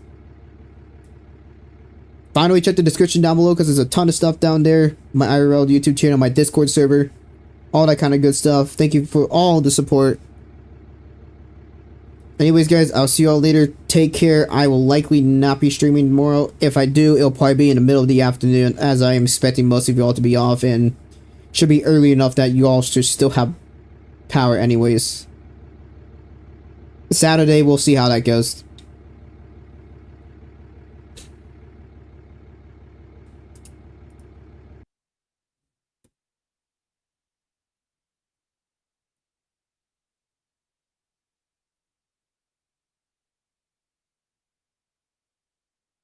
Speaker 1: Finally, check the description down below because there's a ton of stuff down there. My IRL YouTube channel, my Discord server, all that kind of good stuff. Thank you for all the support. Anyways, guys, I'll see you all later. Take care. I will likely not be streaming tomorrow. If I do, it'll probably be in the middle of the afternoon, as I am expecting most of you all to be off, and should be early enough that you all should still have power anyways. Saturday, we'll see how that goes.